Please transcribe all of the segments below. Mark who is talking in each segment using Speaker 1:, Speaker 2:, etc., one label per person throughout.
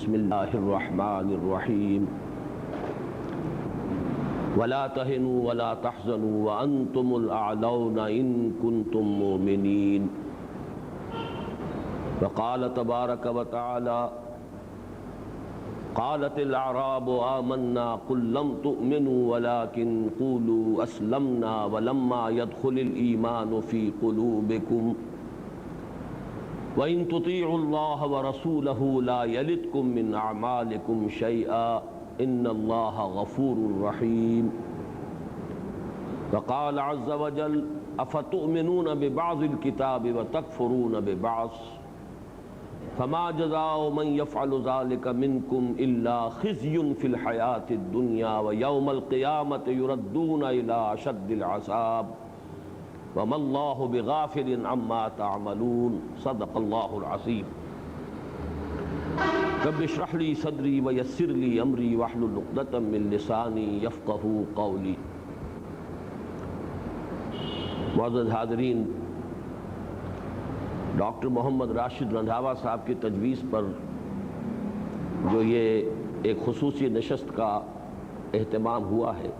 Speaker 1: بسم اللہ الرحمن الرحیم ولا تهنوا ولا تحزنوا وانتم الاعلون ان كنتم مؤمنین وقال تبارک وتعالی قالت الاعراب آمنا قل لم تؤمنوا ولكن قولوا اسلمنا ولما يدخل الايمان في قلوبكم وَإِن تُطِيعُوا اللَّهَ وَرَسُولَهُ لَا يَلِتْكُم مِّنْ أَعْمَالِكُمْ شَيْئًا إِنَّ اللَّهَ غَفُورٌ رَّحِيمٌ وقال عز وجل أَفَتُؤْمِنُونَ بِبَعْضِ الْكِتَابِ وَتَكْفُرُونَ بِبَعْضٍ فَمَا جَزَاءُ مَن يَفْعَلُ ذَلِكَ مِنكُمْ إِلَّا خِزْيٌ فِي الْحَيَاةِ الدُّنْيَا وَيَوْمَ الْقِيَامَةِ يُرَدُّونَ إِلَى أَشَدِّ الْعَذَابِ وَمَا اللَّهُ بِغَافِلٍ عَمَّا تَعْمَلُونَ صدق اللہ العظیم رب اشرح لي صدری ویسر لي امری واحلل عقدۃ من لسانی یفقہوا قولی۔ معزز حاضرین، ڈاکٹر محمد راشد رندھاوا صاحب کی تجویز پر جو یہ ایک خصوصی نشست کا اہتمام ہوا ہے،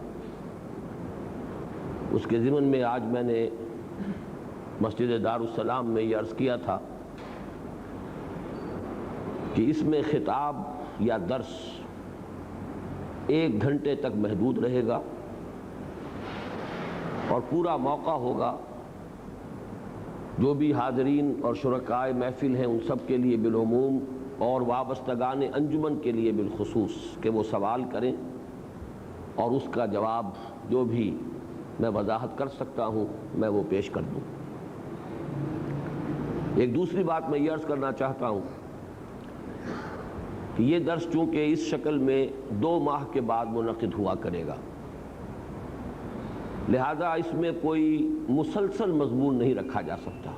Speaker 1: اس کے ضمن میں آج میں نے مسجد دارالسلام میں یہ عرض کیا تھا کہ اس میں خطاب یا درس 1 گھنٹے تک محدود رہے گا اور پورا موقع ہوگا جو بھی حاضرین اور شرکائے محفل ہیں ان سب کے لیے بالعموم اور وابستگان انجمن کے لیے بالخصوص کہ وہ سوال کریں اور اس کا جواب جو بھی میں وضاحت کر سکتا ہوں میں وہ پیش کر دوں۔ ایک دوسری بات میں یہ عرض کرنا چاہتا ہوں کہ یہ درس چونکہ اس شکل میں 2 ماہ کے بعد منعقد ہوا کرے گا، لہذا اس میں کوئی مسلسل مضمون نہیں رکھا جا سکتا۔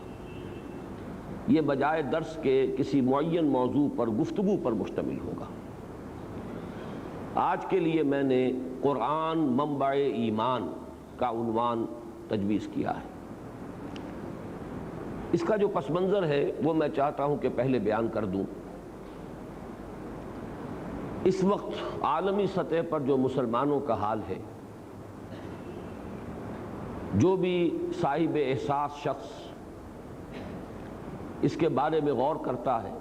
Speaker 1: یہ بجائے درس کے کسی معین موضوع پر گفتگو پر مشتمل ہوگا۔ آج کے لیے میں نے قرآن منبع ایمان کا عنوان تجویز کیا ہے۔ اس کا جو پس منظر ہے وہ میں چاہتا ہوں کہ پہلے بیان کر دوں۔ اس وقت عالمی سطح پر جو مسلمانوں کا حال ہے، جو بھی صاحب احساس شخص اس کے بارے میں غور کرتا ہے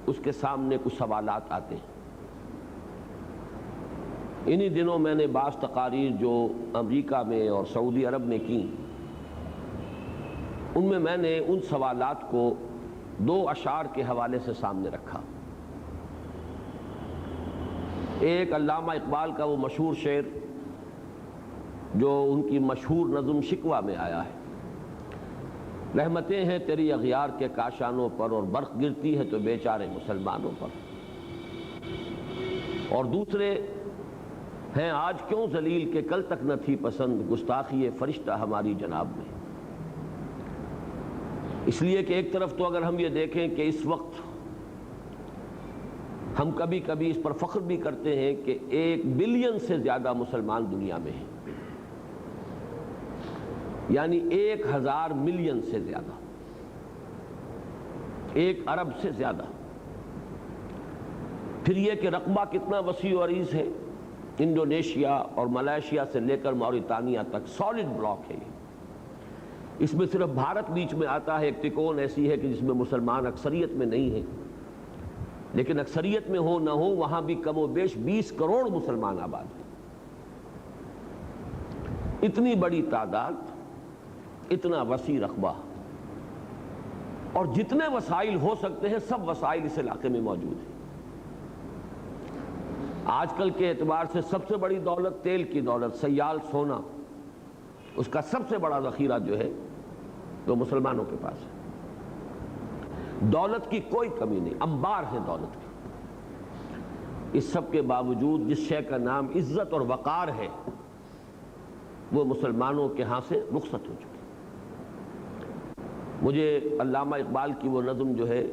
Speaker 1: اس کے سامنے کچھ سوالات آتے ہیں۔ انہی دنوں میں نے بعض تقاریر جو امریکہ میں اور سعودی عرب میں کی، ان میں نے ان سوالات کو 2 اشعار کے حوالے سے سامنے رکھا۔ ایک علامہ اقبال کا وہ مشہور شعر جو ان کی مشہور نظم شکوہ میں آیا ہے، رحمتیں ہیں تیری اغیار کے کاشانوں پر اور برق گرتی ہے تو بیچارے مسلمانوں پر۔ اور دوسرے ہیں آج کیوں ذلیل کہ کل تک نہ تھی پسند گستاخی فرشتہ ہماری جناب میں۔ اس لیے کہ ایک طرف تو اگر ہم یہ دیکھیں کہ اس وقت ہم کبھی کبھی اس پر فخر بھی کرتے ہیں کہ 1 بلین سے زیادہ مسلمان دنیا میں ہیں، یعنی 1000 ملین سے زیادہ، 1 ارب سے زیادہ۔ پھر یہ کہ رقبہ کتنا وسیع و عریض ہے، انڈونیشیا اور ملائیشیا سے لے کر موریتانیہ تک سالڈ بلاک ہے۔ اس میں صرف بھارت بیچ میں آتا ہے، ایک تکون ایسی ہے کہ جس میں مسلمان اکثریت میں نہیں ہیں، لیکن اکثریت میں ہو نہ ہو وہاں بھی کم و بیش 20 کروڑ مسلمان آباد ہیں۔ اتنی بڑی تعداد، اتنا وسیع رقبہ، اور جتنے وسائل ہو سکتے ہیں سب وسائل اس علاقے میں موجود ہیں۔ آج کل کے اعتبار سے سب سے بڑی دولت تیل کی دولت، سیال سونا، اس کا سب سے بڑا ذخیرہ جو ہے وہ مسلمانوں کے پاس ہے۔ دولت کی کوئی کمی نہیں، انبار ہے دولت کی۔ اس سب کے باوجود جس شے کا نام عزت اور وقار ہے وہ مسلمانوں کے ہاں سے رخصت ہو چکی۔ مجھے علامہ اقبال کی وہ نظم جو ہے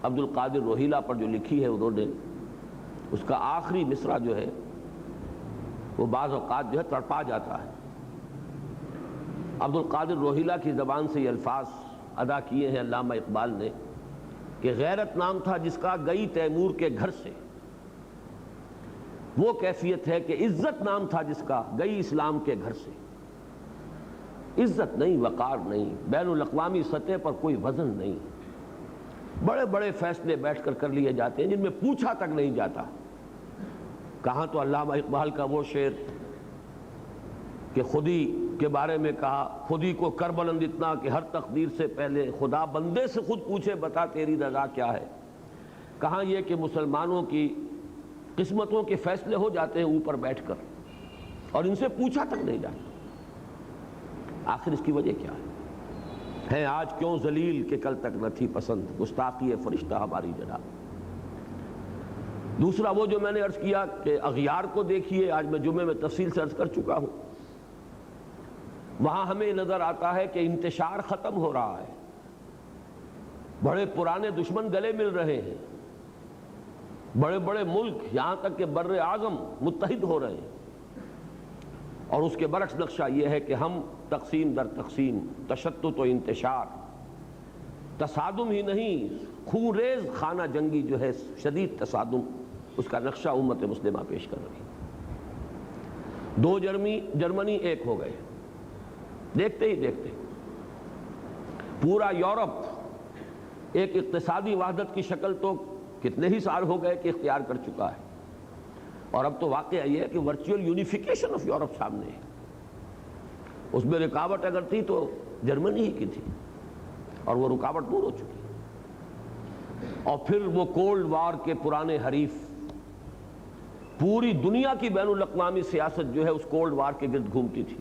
Speaker 1: عبد القادر روہیلا پر جو لکھی ہے انہوں نے، اس کا آخری مصرع جو ہے وہ بعض اوقات جو ہے تڑپا جاتا ہے۔ عبد القادر روہیلا کی زبان سے یہ الفاظ ادا کیے ہیں علامہ اقبال نے کہ غیرت نام تھا جس کا گئی تیمور کے گھر سے، وہ کیفیت ہے کہ عزت نام تھا جس کا، گئی اسلام کے گھر سے۔ عزت نہیں، وقار نہیں، بین الاقوامی سطح پر کوئی وزن نہیں، بڑے بڑے فیصلے بیٹھ کر لیے جاتے ہیں جن میں پوچھا تک نہیں جاتا۔ کہاں تو علامہ اقبال کا وہ شعر کہ خودی کے بارے میں کہا، خودی کو کر بلند اتنا کہ ہر تقدیر سے پہلے خدا بندے سے خود پوچھے بتا تیری رضا کیا ہے۔ کہاں یہ کہ مسلمانوں کی قسمتوں کے فیصلے ہو جاتے ہیں اوپر بیٹھ کر اور ان سے پوچھا تک نہیں جاتا۔ آخر اس کی وجہ کیا ہے آج کیوں ذلیل کہ کل تک نہ تھی پسند، گستاخی فرشتہ ہماری جناب۔ دوسرا وہ جو میں نے عرض کیا کہ اغیار کو دیکھیے، آج میں جمعے میں تفصیل سے عرض کر چکا ہوں، وہاں ہمیں نظر آتا ہے کہ انتشار ختم ہو رہا ہے، بڑے پرانے دشمن گلے مل رہے ہیں، بڑے بڑے ملک یہاں تک کہ بر اعظم متحد ہو رہے ہیں، اور اس کے برعکس نقشہ یہ ہے کہ ہم تقسیم در تقسیم، تشتت و انتشار، تصادم ہی نہیں خون ریز خانہ جنگی جو ہے شدید تصادم، اس کا نقشہ امت مسلمہ پیش کر رہی ہے۔ دو جرمنی ایک ہو گئے، دیکھتے ہی دیکھتے پورا یورپ ایک اقتصادی وحدت کی شکل تو کتنے ہی سال ہو گئے کہ اختیار کر چکا ہے، اور اب تو واقعہ یہ ہے کہ ورچوئل یونیفیکیشن آف یورپ سامنے ہے۔ اس میں رکاوٹ اگر تھی تو جرمنی ہی کی تھی، اور وہ رکاوٹ دور ہو چکی۔ اور پھر وہ کولڈ وار کے پرانے حریف، پوری دنیا کی بین الاقوامی سیاست جو ہے اس کولڈ وار کے گرد گھومتی تھی،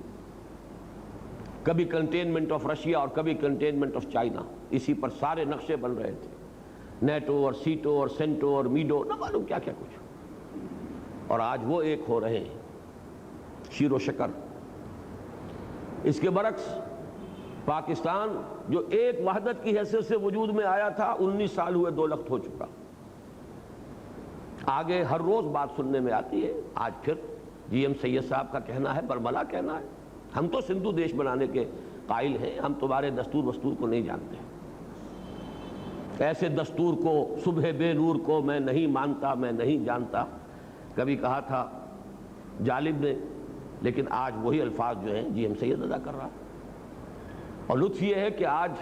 Speaker 1: کبھی کنٹینمنٹ آف رشیا اور کبھی کنٹینمنٹ آف چائنا، اسی پر سارے نقشے بن رہے تھے، نیٹو اور سیٹو اور سینٹو اور میڈو، نہ معلوم کیا کیا کچھ، اور آج وہ ایک ہو رہے ہیں شیر و شکر۔ اس کے برعکس پاکستان جو ایک وحدت کی حیثیت سے وجود میں آیا تھا، 19 سال ہوئے دو لخت ہو چکا۔ آگے ہر روز بات سننے میں آتی ہے، آج پھر جی ایم سید صاحب کا کہنا ہے، برملا کہنا ہے، ہم تو سندھو دیش بنانے کے قائل ہیں، ہم تمہارے دستور وستور کو نہیں جانتے، ایسے دستور کو صبح بے نور کو میں نہیں مانتا، میں نہیں جانتا، کبھی کہا تھا جالب نے، لیکن آج وہی الفاظ جو ہیں جی ایم سید ادا کر رہا ہے۔ اور لطف یہ ہے کہ آج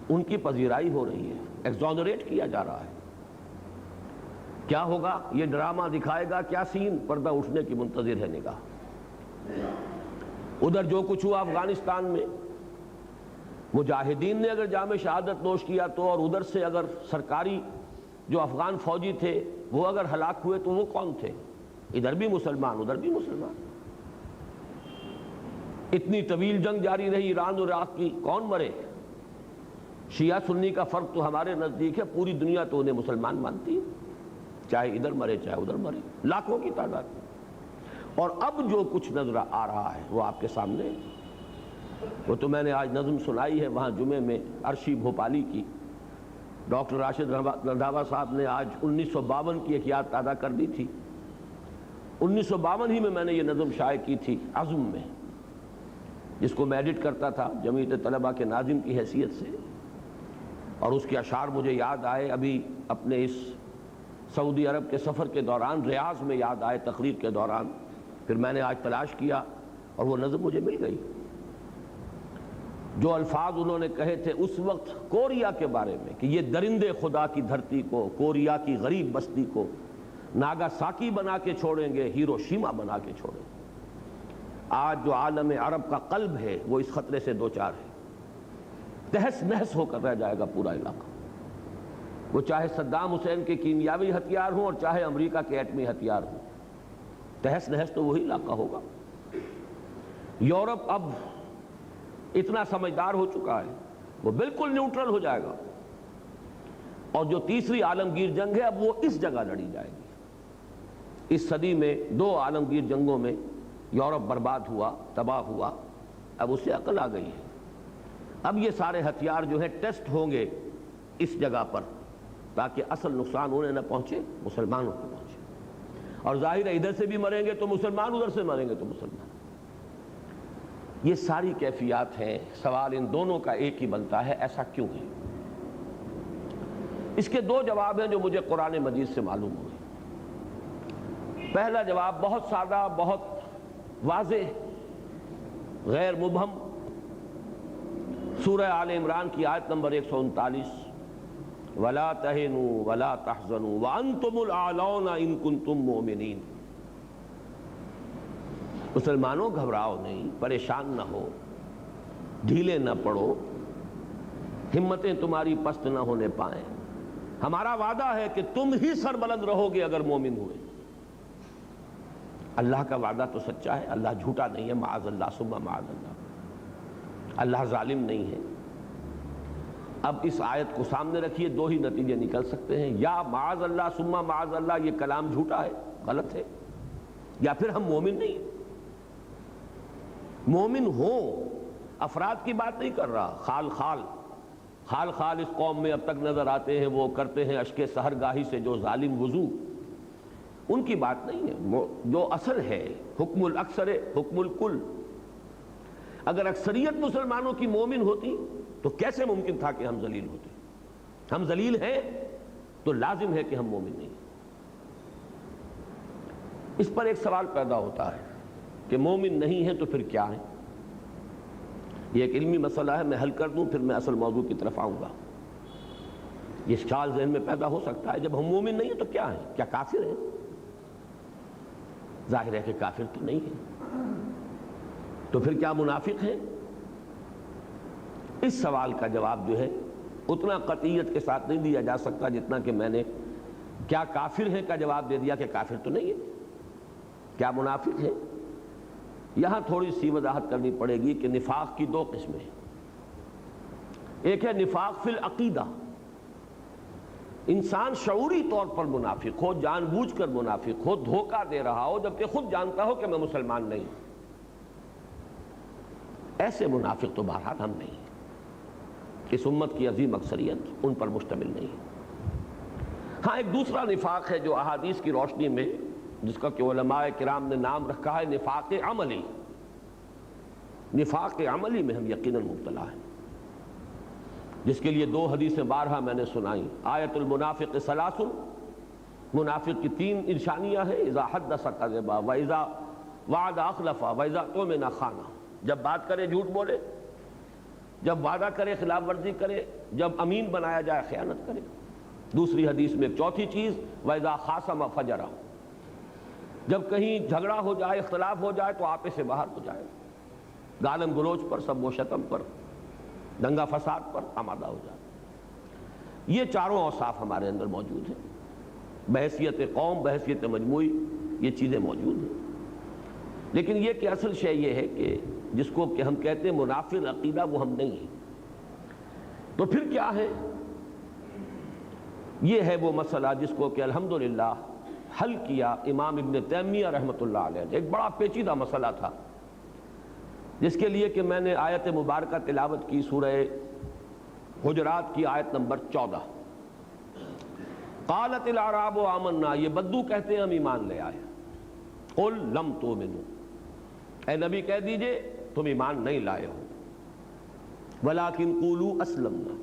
Speaker 1: ان کی پذیرائی ہو رہی ہے، ایگزونریٹ کیا جا رہا ہے۔ کیا ہوگا یہ ڈرامہ دکھائے گا کیا سین، پردہ اٹھنے کی منتظر ہے نگاہ۔ ادھر جو کچھ ہوا افغانستان میں، مجاہدین نے اگر جام شہادت نوش کیا تو، اور ادھر سے اگر سرکاری جو افغان فوجی تھے وہ اگر ہلاک ہوئے تو وہ کون تھے؟ ادھر بھی مسلمان ادھر بھی مسلمان۔ اتنی طویل جنگ جاری رہی ایران اور عراق کی، کون مرے؟ شیعہ سنی کا فرق تو ہمارے نزدیک ہے، پوری دنیا تو انہیں مسلمان مانتی ہے، چاہے ادھر مرے چاہے ادھر مرے، لاکھوں کی تعداد میں۔ اور اب جو کچھ نظر آ رہا ہے وہ آپ کے سامنے، وہ تو میں نے آج نظم سنائی ہے وہاں جمعے میں عرشی بھوپالی کی، ڈاکٹر راشد رندھاوا صاحب نے آج 1952 کی ایک یاد تازہ کر دی تھی۔ 1952 ہی میں نے یہ نظم شائع کی تھی عزم میں، جس کو میں ایڈٹ کرتا تھا جمعیت طلبہ کے ناظم کی حیثیت سے، اور اس کے اشعار مجھے یاد آئے ابھی اپنے اس سعودی عرب کے سفر کے دوران، ریاض میں یاد آئے تقریر کے دوران، پھر میں نے آج تلاش کیا اور وہ نظم مجھے مل گئی۔ جو الفاظ انہوں نے کہے تھے اس وقت کوریا کے بارے میں کہ یہ درندے خدا کی دھرتی کو، کوریا کی غریب بستی کو ناگاساکی بنا کے چھوڑیں گے، ہیروشیما بنا کے چھوڑیں گے۔ آج جو عالم عرب کا قلب ہے وہ اس خطرے سے دوچار ہے، تہس نہس ہو کر رہ جائے گا پورا علاقہ، وہ چاہے صدام حسین کے کیمیاوی ہتھیار ہوں اور چاہے امریکہ کے ایٹمی ہتھیار ہوں، تہس نہس تو وہی علاقہ ہوگا۔ یورپ اب اتنا سمجھدار ہو چکا ہے، وہ بالکل نیوٹرل ہو جائے گا، اور جو تیسری عالمگیر جنگ ہے اب وہ اس جگہ لڑی جائے گی۔ اس صدی میں 2 عالمگیر جنگوں میں یورپ برباد ہوا، تباہ ہوا، اب اسے عقل آ گئی ہے، اب یہ سارے ہتھیار جو ہیں ٹیسٹ ہوں گے اس جگہ پر، تاکہ اصل نقصان انہیں نہ پہنچے، مسلمانوں کو پہنچے، اور ظاہر ہے ادھر سے بھی مریں گے تو مسلمان، ادھر سے مریں گے تو مسلمان۔ یہ ساری کیفیات ہیں، سوال ان دونوں کا ایک ہی بنتا ہے، ایسا کیوں ہے؟ اس کے 2 جواب ہیں جو مجھے قرآن مجید سے معلوم ہوئے۔ پہلا جواب بہت سادہ، بہت واضح، غیر مبہم، سورہ آل عمران کی آیت نمبر 139، وَلَا تَهِنُوا وَلَا تَحْزَنُوا وَأَنْتُمُ الْأَعْلَوْنَ إِن كُنتُم مُؤْمِنِينَ۔ مسلمانوں گھبراؤ نہیں، پریشان نہ ہو، ڈھیلے نہ پڑو، ہمتیں تمہاری پست نہ ہونے پائیں، ہمارا وعدہ ہے کہ تم ہی سربلند رہو گے اگر مومن ہوئے۔ اللہ کا وعدہ تو سچا ہے، اللہ جھوٹا نہیں ہے، معاذ اللہ ثم معاذ اللہ، اللہ ظالم نہیں ہے۔ اب اس آیت کو سامنے رکھیے، دو ہی نتیجے نکل سکتے ہیں، یا معاذ اللہ ثم معاذ اللہ یہ کلام جھوٹا ہے، غلط ہے، یا پھر ہم مومن نہیں ہیں۔ مومن ہوں، افراد کی بات نہیں کر رہا، خال خال اس قوم میں اب تک نظر آتے ہیں، وہ کرتے ہیں اشک سحرگاہی سے جو ظالم وضو، ان کی بات نہیں ہے۔ جو اصل ہے حکم الاکثر حکم الکل۔ اگر اکثریت مسلمانوں کی مومن ہوتی تو کیسے ممکن تھا کہ ہم ذلیل ہوتے؟ ہم ذلیل ہیں تو لازم ہے کہ ہم مومن نہیں۔ اس پر ایک سوال پیدا ہوتا ہے کہ مومن نہیں ہیں تو پھر کیا ہیں؟ یہ ایک علمی مسئلہ ہے، میں حل کر دوں پھر میں اصل موضوع کی طرف آؤں گا۔ یہ خیال ذہن میں پیدا ہو سکتا ہے، جب ہم مومن نہیں ہیں تو کیا ہیں؟ کیا کافر ہیں؟ ظاہر ہے کہ کافر تو نہیں ہے، تو پھر کیا منافق ہیں؟ اس سوال کا جواب جو ہے اتنا قطعیت کے ساتھ نہیں دیا جا سکتا جتنا کہ میں نے کیا کافر ہیں کا جواب دے دیا کہ کافر تو نہیں ہے، کیا منافق ہے۔ یہاں تھوڑی سی وضاحت کرنی پڑے گی کہ نفاق کی دو قسمیں ہیں۔ ایک ہے نفاق فی العقیدہ، انسان شعوری طور پر منافق ہو، جان بوجھ کر منافق ہو، دھوکہ دے رہا ہو جبکہ خود جانتا ہو کہ میں مسلمان نہیں، ایسے منافق تو بہرحال ہم نہیں ہیں، اس امت کی عظیم اکثریت ان پر مشتمل نہیں ہے۔ ہاں ایک دوسرا نفاق ہے جو احادیث کی روشنی میں جس کا کہ علماء کرام نے نام رکھا ہے نفاق عملی۔ نفاق عملی میں ہم یقیناً مبتلا ہیں، جس کے لیے دو حدیثیں بارہا میں نے سنائی۔ آیت المنافق ثلاث، منافق کی تین نشانیاں ہیں، اذا حدث کذب واذا وعد اخلف واذا اؤتمن خان۔ جب بات کرے جھوٹ بولے، جب وعدہ کرے خلاف ورزی کرے، جب امین بنایا جائے خیانت کرے۔ دوسری حدیث میں ایک چوتھی چیز واذا خاصم فجر، جب کہیں جھگڑا ہو جائے، اختلاف ہو جائے تو آپے سے باہر ہو جائے، گالم گلوچ پر، سب و شتم پر، دنگا فساد پر آمادہ ہو جائے۔ یہ چاروں اوصاف ہمارے اندر موجود ہیں، بحیثیت قوم، بحیثیت مجموعی یہ چیزیں موجود ہیں۔ لیکن یہ کہ اصل شے یہ ہے کہ جس کو کہ ہم کہتے ہیں منافق عقیدہ، وہ ہم نہیں ہیں۔ تو پھر کیا ہے؟ یہ ہے وہ مسئلہ جس کو کہ الحمدللہ حل کیا امام ابن تیمیہ رحمۃ اللہ علیہ۔ ایک بڑا پیچیدہ مسئلہ تھا جس کے لیے کہ میں نے آیت مبارکہ تلاوت کی، سورہ حجرات کی آیت نمبر 14۔ قالت الاعراب آمنا، یہ بدو کہتے ہیں ہم ایمان لے آئے۔ قل لم تؤمنوا، اے نبی کہہ دیجئے تم ایمان نہیں لائے ہو، ولکن قولوا اسلمنا،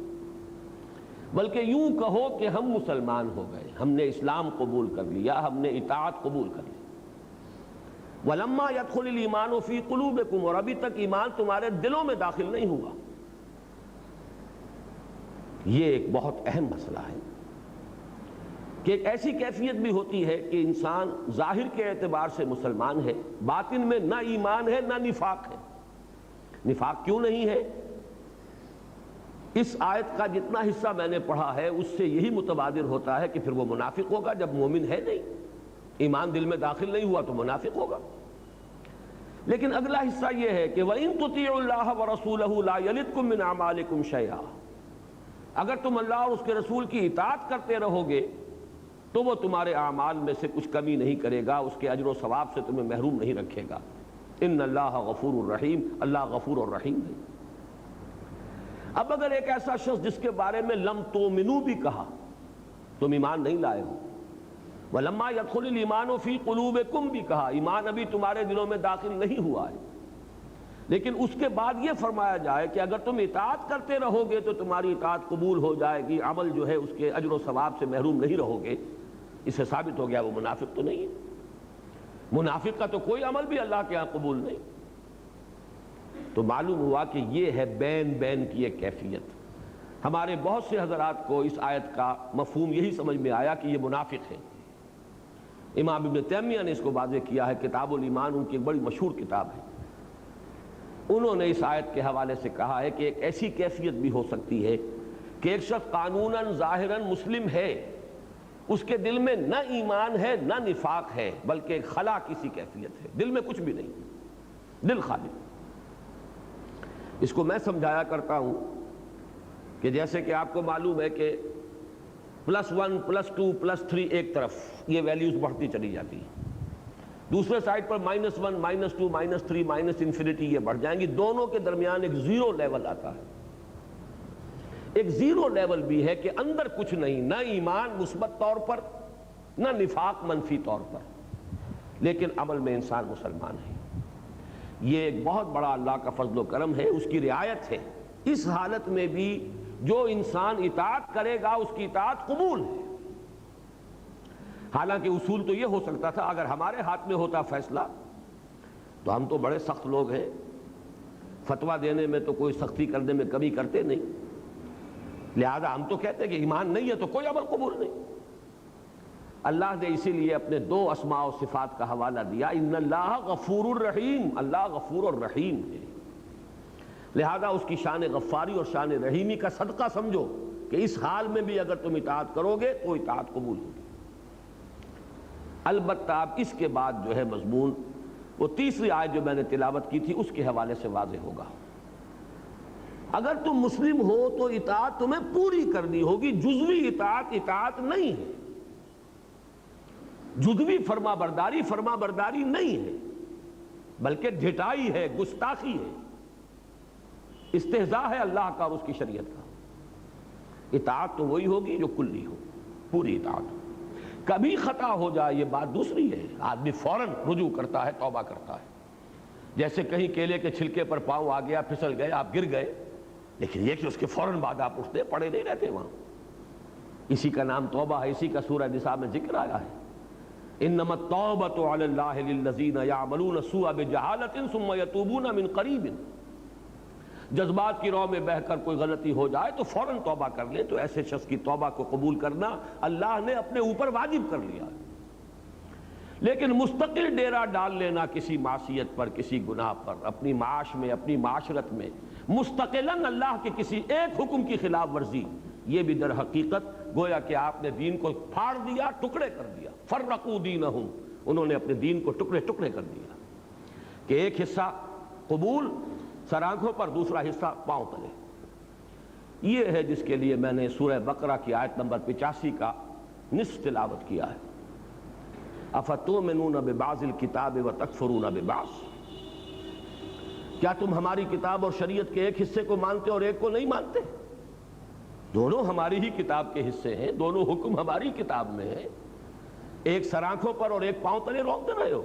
Speaker 1: بلکہ یوں کہو کہ ہم مسلمان ہو گئے، ہم نے اسلام قبول کر لیا، ہم نے اطاعت قبول کر لی۔ وَلَمَّا يَدْخُلِ الْإِيمَانُ فِي قُلُوبِكُمْ، اور ابھی تک ایمان تمہارے دلوں میں داخل نہیں ہوا۔ یہ ایک بہت اہم مسئلہ ہے کہ ایک ایسی کیفیت بھی ہوتی ہے کہ انسان ظاہر کے اعتبار سے مسلمان ہے، باطن میں نہ ایمان ہے نہ نفاق ہے۔ نفاق کیوں نہیں ہے؟ اس آیت کا جتنا حصہ میں نے پڑھا ہے اس سے یہی متبادر ہوتا ہے کہ پھر وہ منافق ہوگا جب مومن ہے نہیں، ایمان دل میں داخل نہیں ہوا تو منافق ہوگا۔ لیکن اگلا حصہ یہ ہے کہ وَإِن تُطِيعُوا اللَّهَ وَرَسُولَهُ لَا يَلِتْكُم مِّنْ أَعْمَالِكُمْ شَيْئًا، اگر تم اللہ اور اس کے رسول کی اطاعت کرتے رہو گے تو وہ تمہارے اعمال میں سے کچھ کمی نہیں کرے گا، اس کے اجر و ثواب سے تمہیں محروم نہیں رکھے گا۔ ان اللہ غفور الرحیم، اللہ غفور الرحیم ہے۔ اب اگر ایک ایسا شخص جس کے بارے میں لم تؤمنوا بھی کہا، تم ایمان نہیں لائے ہو، وَلَمَّا يَدْخُلِ الْإِيمَانُ فِي قُلُوبِكُمْ بھی کہا، ایمان ابھی تمہارے دلوں میں داخل نہیں ہوا ہے، لیکن اس کے بعد یہ فرمایا جائے کہ اگر تم اطاعت کرتے رہو گے تو تمہاری اطاعت قبول ہو جائے گی، عمل جو ہے اس کے اجر و ثواب سے محروم نہیں رہو گے، اس سے ثابت ہو گیا وہ منافق تو نہیں ہے۔ منافق کا تو کوئی عمل بھی اللہ کے ہاں قبول نہیں. تو معلوم ہوا کہ یہ ہے بین بین کی ایک کیفیت. ہمارے بہت سے حضرات کو اس آیت کا مفہوم یہی سمجھ میں آیا کہ یہ منافق ہے. امام ابن تیمیہ نے اس کو واضح کیا ہے، کتاب الایمان ان کی ایک بڑی مشہور کتاب ہے. انہوں نے اس آیت کے حوالے سے کہا ہے کہ ایک ایسی کیفیت بھی ہو سکتی ہے کہ ایک شخص قانوناً ظاہراً مسلم ہے، اس کے دل میں نہ ایمان ہے نہ نفاق ہے، بلکہ ایک خلا کسی کیفیت ہے، دل میں کچھ بھی نہیں، دل خالی. اس کو میں سمجھایا کرتا ہوں کہ جیسے کہ آپ کو معلوم ہے کہ +1 +2 +3 ایک طرف یہ ویلیوز بڑھتی چلی جاتی ہیں، دوسرے سائڈ پر -1 -2 -3 -انفینٹی یہ بڑھ جائیں گی. دونوں کے درمیان ایک زیرو لیول آتا ہے. ایک زیرو لیول بھی ہے کہ اندر کچھ نہیں، نہ ایمان مثبت طور پر نہ نفاق منفی طور پر، لیکن عمل میں انسان مسلمان ہے. یہ ایک بہت بڑا اللہ کا فضل و کرم ہے، اس کی رعایت ہے. اس حالت میں بھی جو انسان اطاعت کرے گا اس کی اطاعت قبول ہے. حالانکہ اصول تو یہ ہو سکتا تھا اگر ہمارے ہاتھ میں ہوتا فیصلہ، تو ہم تو بڑے سخت لوگ ہیں، فتویٰ دینے میں تو کوئی سختی کرنے میں کمی کرتے نہیں، لہذا ہم تو کہتے ہیں کہ ایمان نہیں ہے تو کوئی عمل قبول نہیں. اللہ نے اسی لیے اپنے 2 اسماء و صفات کا حوالہ دیا، ان اللہ غفور الرحیم، اللہ غفور الرحیم ہے. لہذا اس کی شان غفاری اور شان رحیمی کا صدقہ سمجھو کہ اس حال میں بھی اگر تم اطاعت کرو گے تو اطاعت قبول ہوگی. البتہ اب اس کے بعد جو ہے مضمون وہ تیسری آیت جو میں نے تلاوت کی تھی اس کے حوالے سے واضح ہوگا. اگر تم مسلم ہو تو اطاعت تمہیں پوری کرنی ہوگی، جزوی اطاعت نہیں ہے، جزوی فرما برداری نہیں ہے، بلکہ ڈھٹائی ہے، گستاخی ہے، استہزاء ہے اللہ کا اور اس کی شریعت کا. اطاعت تو وہی ہوگی جو کلی ہو، پوری اطاعت ہو. کبھی خطا ہو جائے یہ بات دوسری ہے، آدمی فوراً رجوع کرتا ہے، توبہ کرتا ہے. جیسے کہیں کیلے کے چھلکے پر پاؤں آ گیا، پھسل گئے، آپ گر گئے، لیکن یہ کہ اس کے فوراً بعد آپ اٹھتے پڑے نہیں رہتے وہاں. اسی کا نام توبہ ہے، اسی کا سورہ نساء میں ذکر آیا ہے، انما التوبۃ علی اللہ للذین یعملون السوء بجہالۃ ثم یتوبون من قریب. جذبات کی رو میں بہہ کر کوئی غلطی ہو جائے تو فوراً توبہ کر لیں، تو ایسے شخص کی توبہ کو قبول کرنا اللہ نے اپنے اوپر واجب کر لیا. لیکن مستقل ڈیرا ڈال لینا کسی معصیت پر، کسی گناہ پر، اپنی معاش میں، اپنی معاشرت میں مستقلاً اللہ کے کسی ایک حکم کی خلاف ورزی، یہ بھی در حقیقت گویا کہ آپ نے دین کو پھاڑ دیا، ٹکڑے کر دیا. فرقوا دینہم، انہوں نے اپنے دین کو ٹکڑے ٹکڑے کر دیا کہ ایک حصہ قبول سر آنکھوں پر، دوسرا حصہ پاؤں تلے. یہ ہے جس کے لیے میں نے سورہ بقرہ کی آیت نمبر 85 کا نصف تلاوت کیا ہے. افتؤمنون ببعض الکتاب وتکفرون ببعض، کیا تم ہماری کتاب اور شریعت کے ایک حصے کو مانتے اور ایک کو نہیں مانتے؟ دونوں ہماری ہی کتاب کے حصے ہیں، دونوں حکم ہماری کتاب میں ہیں، ایک سر آنکھوں پر اور ایک پاؤں تلے روکتے رہے ہو.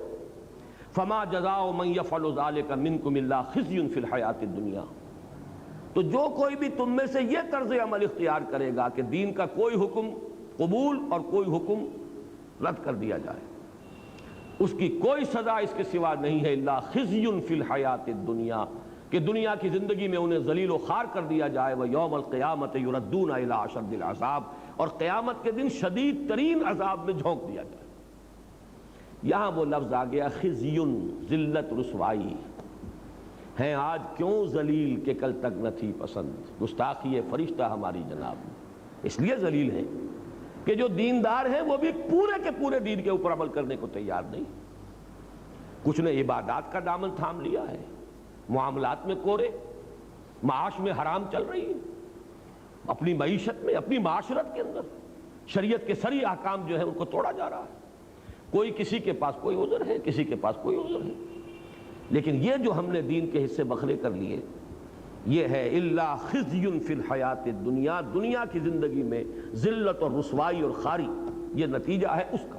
Speaker 1: فما جزاء من يفعل ذلك منكم الا خزي في الحیاۃ الدنیا. تو جو کوئی بھی تم میں سے یہ طرز عمل اختیار کرے گا کہ دین کا کوئی حکم قبول اور کوئی حکم رد کر دیا جائے، اس کی کوئی سزا اس کے سوا نہیں ہے الا خزي في الحیاۃ الدنیا، کہ دنیا کی زندگی میں انہیں ذلیل و خوار کر دیا جائے. ویوم القیامۃ یردون الی اشد العذاب، اور قیامت کے دن شدید ترین عذاب میں جھونک دیا جائے. یہاں وہ لفظ آ گیا خزیٌ، ذلت، رسوائی. ہیں آج کیوں ذلیل کہ کل تک نہ تھی پسند، گستاخی فرشتہ ہماری جناب میں. اس لیے ذلیل ہیں کہ جو دیندار ہیں وہ بھی پورے کے پورے دین کے اوپر عمل کرنے کو تیار نہیں. کچھ نے عبادات کا دامن تھام لیا ہے، معاملات میں کورے، معاش میں حرام چل رہی ہے، اپنی معیشت میں، اپنی معاشرت کے اندر شریعت کے سری احکام جو ہے ان کو توڑا جا رہا ہے. کوئی کسی کے پاس کوئی عذر ہے، کسی کے پاس کوئی عذر ہے. لیکن یہ جو ہم نے دین کے حصے بکھرے کر لیے، یہ ہے الا خزی فی الحیات الدنیا، دنیا کی زندگی میں ذلت اور رسوائی اور خاری، یہ نتیجہ ہے اس کا.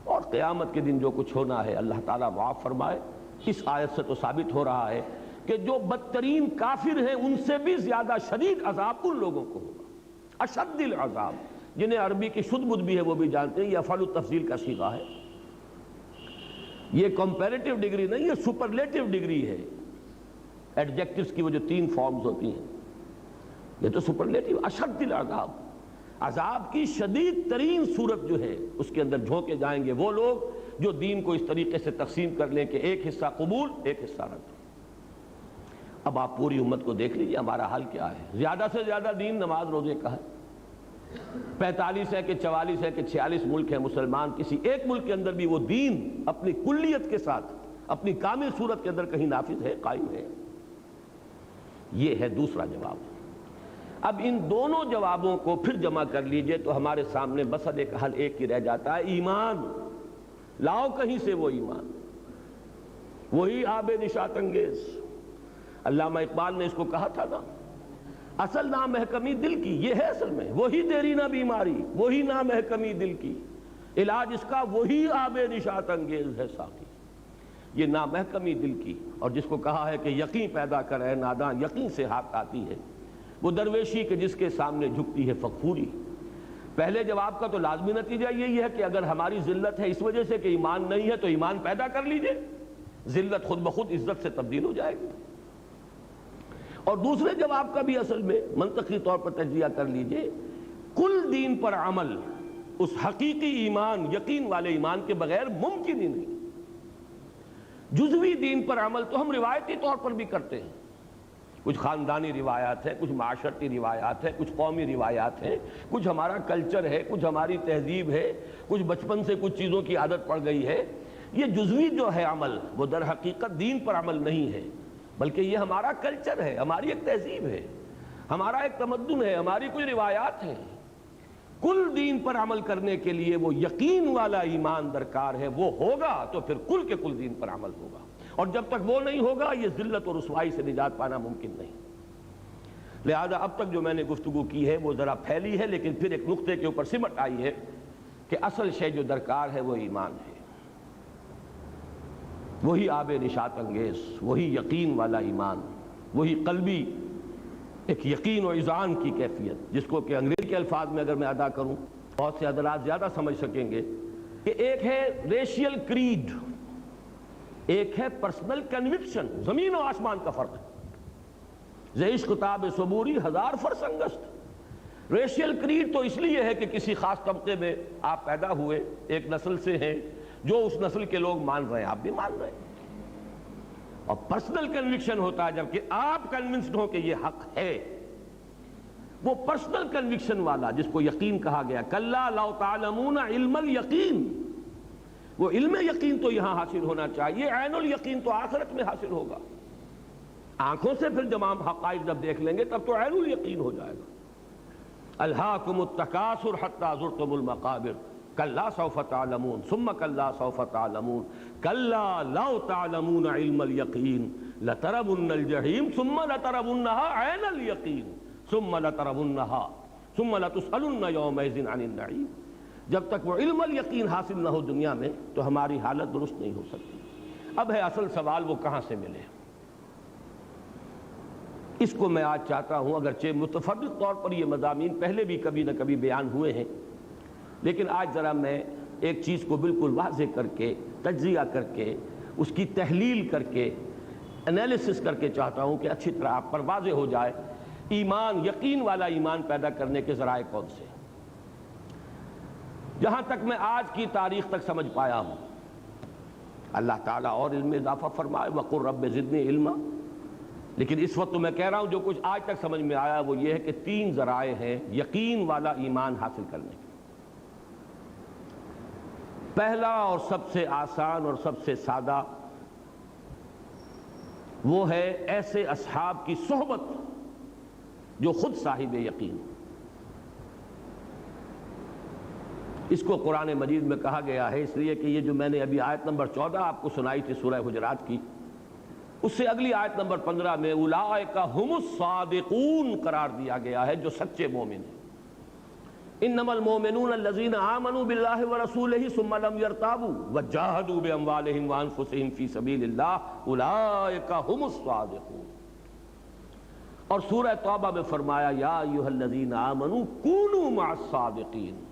Speaker 1: اور قیامت کے دن جو کچھ ہونا ہے اللہ تعالیٰ معاف فرمائے. اس آیت سے تو ثابت ہو رہا ہے کہ جو بدترین کافر ہیں ان سے بھی زیادہ شدید عذاب ان لوگوں کو ہوگا، اشد العذاب. جنہیں عربی کی شد بدھ بھی ہے وہ بھی جانتے ہیں، یہ افعال التفضیل کا صیغہ ہے. یہ کمپیریٹیو ڈگری نہیں، یہ سپرلیٹیو ڈگری ہے۔ ایڈجیکٹوز کی وہ جو 3 فارمز ہوتی ہیں، یہ تو سپرلیٹیو، اشد العذاب، عذاب کی شدید ترین صورت جو ہے اس کے اندر جھونکے جائیں گے وہ لوگ جو دین کو اس طریقے سے تقسیم کر لیں کہ ایک حصہ قبول، ایک حصہ رد۔ اب آپ پوری امت کو دیکھ لیجئے ہمارا حال کیا ہے۔ زیادہ سے زیادہ دین نماز روزے کا ہے۔ 45 ہے کہ 44 ہے کہ 46 ملک ہیں مسلمان، کسی ایک ملک کے اندر بھی وہ دین اپنی کلیت کے ساتھ اپنی کامل صورت کے اندر کہیں نافذ ہے، قائم ہے؟ یہ ہے دوسرا جواب۔ اب ان دونوں جوابوں کو پھر جمع کر لیجئے تو ہمارے سامنے بس ایک حل ایک ہی رہ جاتا ہے، ایمان۔ لاؤ کہیں سے وہ ایمان، وہی آب نشاط انگیز۔ علامہ اقبال نے اس کو کہا تھا نا، اصل نامحکمی دل کی، یہ ہے اصل میں وہی دیری نہ بیماری، وہی نامحکمی دل کی، علاج اس کا وہی آب نشاط انگیز ہے ساقی۔ یہ نامحکمی دل کی، اور جس کو کہا ہے کہ یقین پیدا کرے ناداں، یقین سے ہاتھ آتی ہے وہ درویشی کہ جس کے سامنے جھکتی ہے فغفوری۔ پہلے جواب کا تو لازمی نتیجہ یہی ہے کہ اگر ہماری ذلت ہے اس وجہ سے کہ ایمان نہیں ہے تو ایمان پیدا کر لیجئے، ذلت خود بخود عزت سے تبدیل ہو جائے گی۔ اور دوسرے جواب کا بھی اصل میں منطقی طور پر تجزیہ کر لیجئے، کل دین پر عمل اس حقیقی ایمان، یقین والے ایمان کے بغیر ممکن ہی نہیں۔ جزوی دین پر عمل تو ہم روایتی طور پر بھی کرتے ہیں، کچھ خاندانی روایات ہیں، کچھ معاشرتی روایات ہیں، کچھ قومی روایات ہیں، کچھ ہمارا کلچر ہے، کچھ ہماری تہذیب ہے، کچھ بچپن سے کچھ چیزوں کی عادت پڑ گئی ہے۔ یہ جزوی جو ہے عمل وہ در حقیقت دین پر عمل نہیں ہے، بلکہ یہ ہمارا کلچر ہے، ہماری ایک تہذیب ہے، ہمارا ایک تمدن ہے، ہماری کوئی روایات ہیں۔ کل دین پر عمل کرنے کے لیے وہ یقین والا ایمان درکار ہے، وہ ہوگا تو پھر کل کے کل دین پر عمل ہوگا، اور جب تک وہ نہیں ہوگا یہ ذلت اور رسوائی سے نجات پانا ممکن نہیں۔ لہذا اب تک جو میں نے گفتگو کی ہے وہ ذرا پھیلی ہے، لیکن پھر ایک نقطے کے اوپر سمٹ آئی ہے کہ اصل شے جو درکار ہے وہ ایمان ہے، وہی آب نشاط انگیز، وہی یقین والا ایمان، وہی قلبی ایک یقین و اذعان کی کیفیت، جس کو کہ انگریزی کے الفاظ میں اگر میں ادا کروں بہت سے حضرات زیادہ سمجھ سکیں گے کہ ایک ہے ریشیل کریڈ، ایک ہے پرسنل کنوکشن، زمین و آسمان کا فرق ہے۔ ز عشق تاب صبوری 1000 فرسنگست۔ ریشیل کریڈ تو اس لیے ہے کہ کسی خاص طبقے میں آپ پیدا ہوئے، ایک نسل سے ہیں، جو اس نسل کے لوگ مان رہے ہیں آپ بھی مان رہے ہیں۔ اور پرسنل کنوکشن ہوتا ہے جبکہ آپ کنونسڈ ہو کہ یہ حق ہے، وہ پرسنل کنوکشن والا جس کو یقین کہا گیا، کلا لو تعلمون علم الیقین، وہ علم یقین تو یہاں حاصل ہونا چاہیے، عین الیقین تو آخرت میں حاصل ہوگا۔ آنکھوں سے پھر جب ہم حقائق جب دیکھ لیں گے تب تو عین الیقین ہو جائے گا۔ الہاکم التکاثر حتی زرتم المقابر، کلا سوف تعلمون ثم کلا سوف تعلمون کلا لو تعلمون علم الیقین لترون الجحیم ثم لترونها عین الیقین ثم لترونها ثم لتسألن یومئذ عن النعیم۔ جب تک وہ علم الیقین حاصل نہ ہو دنیا میں تو ہماری حالت درست نہیں ہو سکتی۔ اب ہے اصل سوال وہ کہاں سے ملے؟ اس کو میں آج چاہتا ہوں، اگرچہ متفرق طور پر یہ مضامین پہلے بھی کبھی نہ کبھی بیان ہوئے ہیں، لیکن آج ذرا میں ایک چیز کو بالکل واضح کر کے، تجزیہ کر کے، اس کی تحلیل کر کے، انالیسس کر کے چاہتا ہوں کہ اچھی طرح آپ پر واضح ہو جائے ایمان، یقین والا ایمان پیدا کرنے کے ذرائع کون سے۔ جہاں تک میں آج کی تاریخ تک سمجھ پایا ہوں، اللہ تعالیٰ اور علم میں اضافہ فرمائے وَقُلْ رَبِّ زِدْنِی عِلْمًا، لیکن اس وقت تو میں کہہ رہا ہوں جو کچھ آج تک سمجھ میں آیا وہ یہ ہے کہ 3 ذرائع ہیں یقین والا ایمان حاصل کرنے کے۔ پہلا اور سب سے آسان اور سب سے سادہ وہ ہے ایسے اصحاب کی صحبت جو خود صاحب یقین۔ اس کو قرآن مجید میں کہا گیا ہے اس لیے کہ یہ جو میں نے ابھی آیت نمبر 14 آپ کو سنائی تھی سورہ حجرات کی، اس سے اگلی آیت نمبر 15 میں اولئک ھم الصادقون قرار دیا گیا ہے، جو سچے مومن ہیں۔ انما المؤمنون الذين آمنوا بالله ورسوله ثم لم يرتابوا وجاهدوا باموالهم وانفسهم في سبيل الله اولئك هم الصادقون۔ اور سورہ توبہ میں فرمایا یا ایھا الذین آمنوا کونوا مع الصادقین،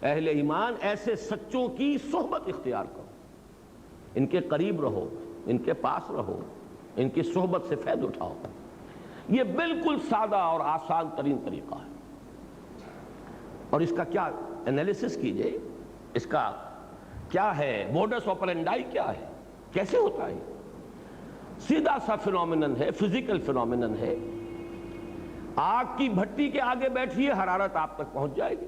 Speaker 1: اہل ایمان ایسے سچوں کی صحبت اختیار کرو۔ ان کے قریب رہو، ان کے پاس رہو، ان کی صحبت سے فیض اٹھاؤ۔ یہ بالکل سادہ اور آسان ترین طریقہ ہے، اور اس کا کیا انالیسس کیجئے، اس کا کیا ہے موڈس آپرینڈائی، کیا ہے، کیسے ہوتا ہے؟ سیدھا سا فینومینن ہے، فزیکل فینومینن ہے۔ آگ کی بھٹی کے آگے بیٹھیے، حرارت آپ تک پہنچ جائے گی۔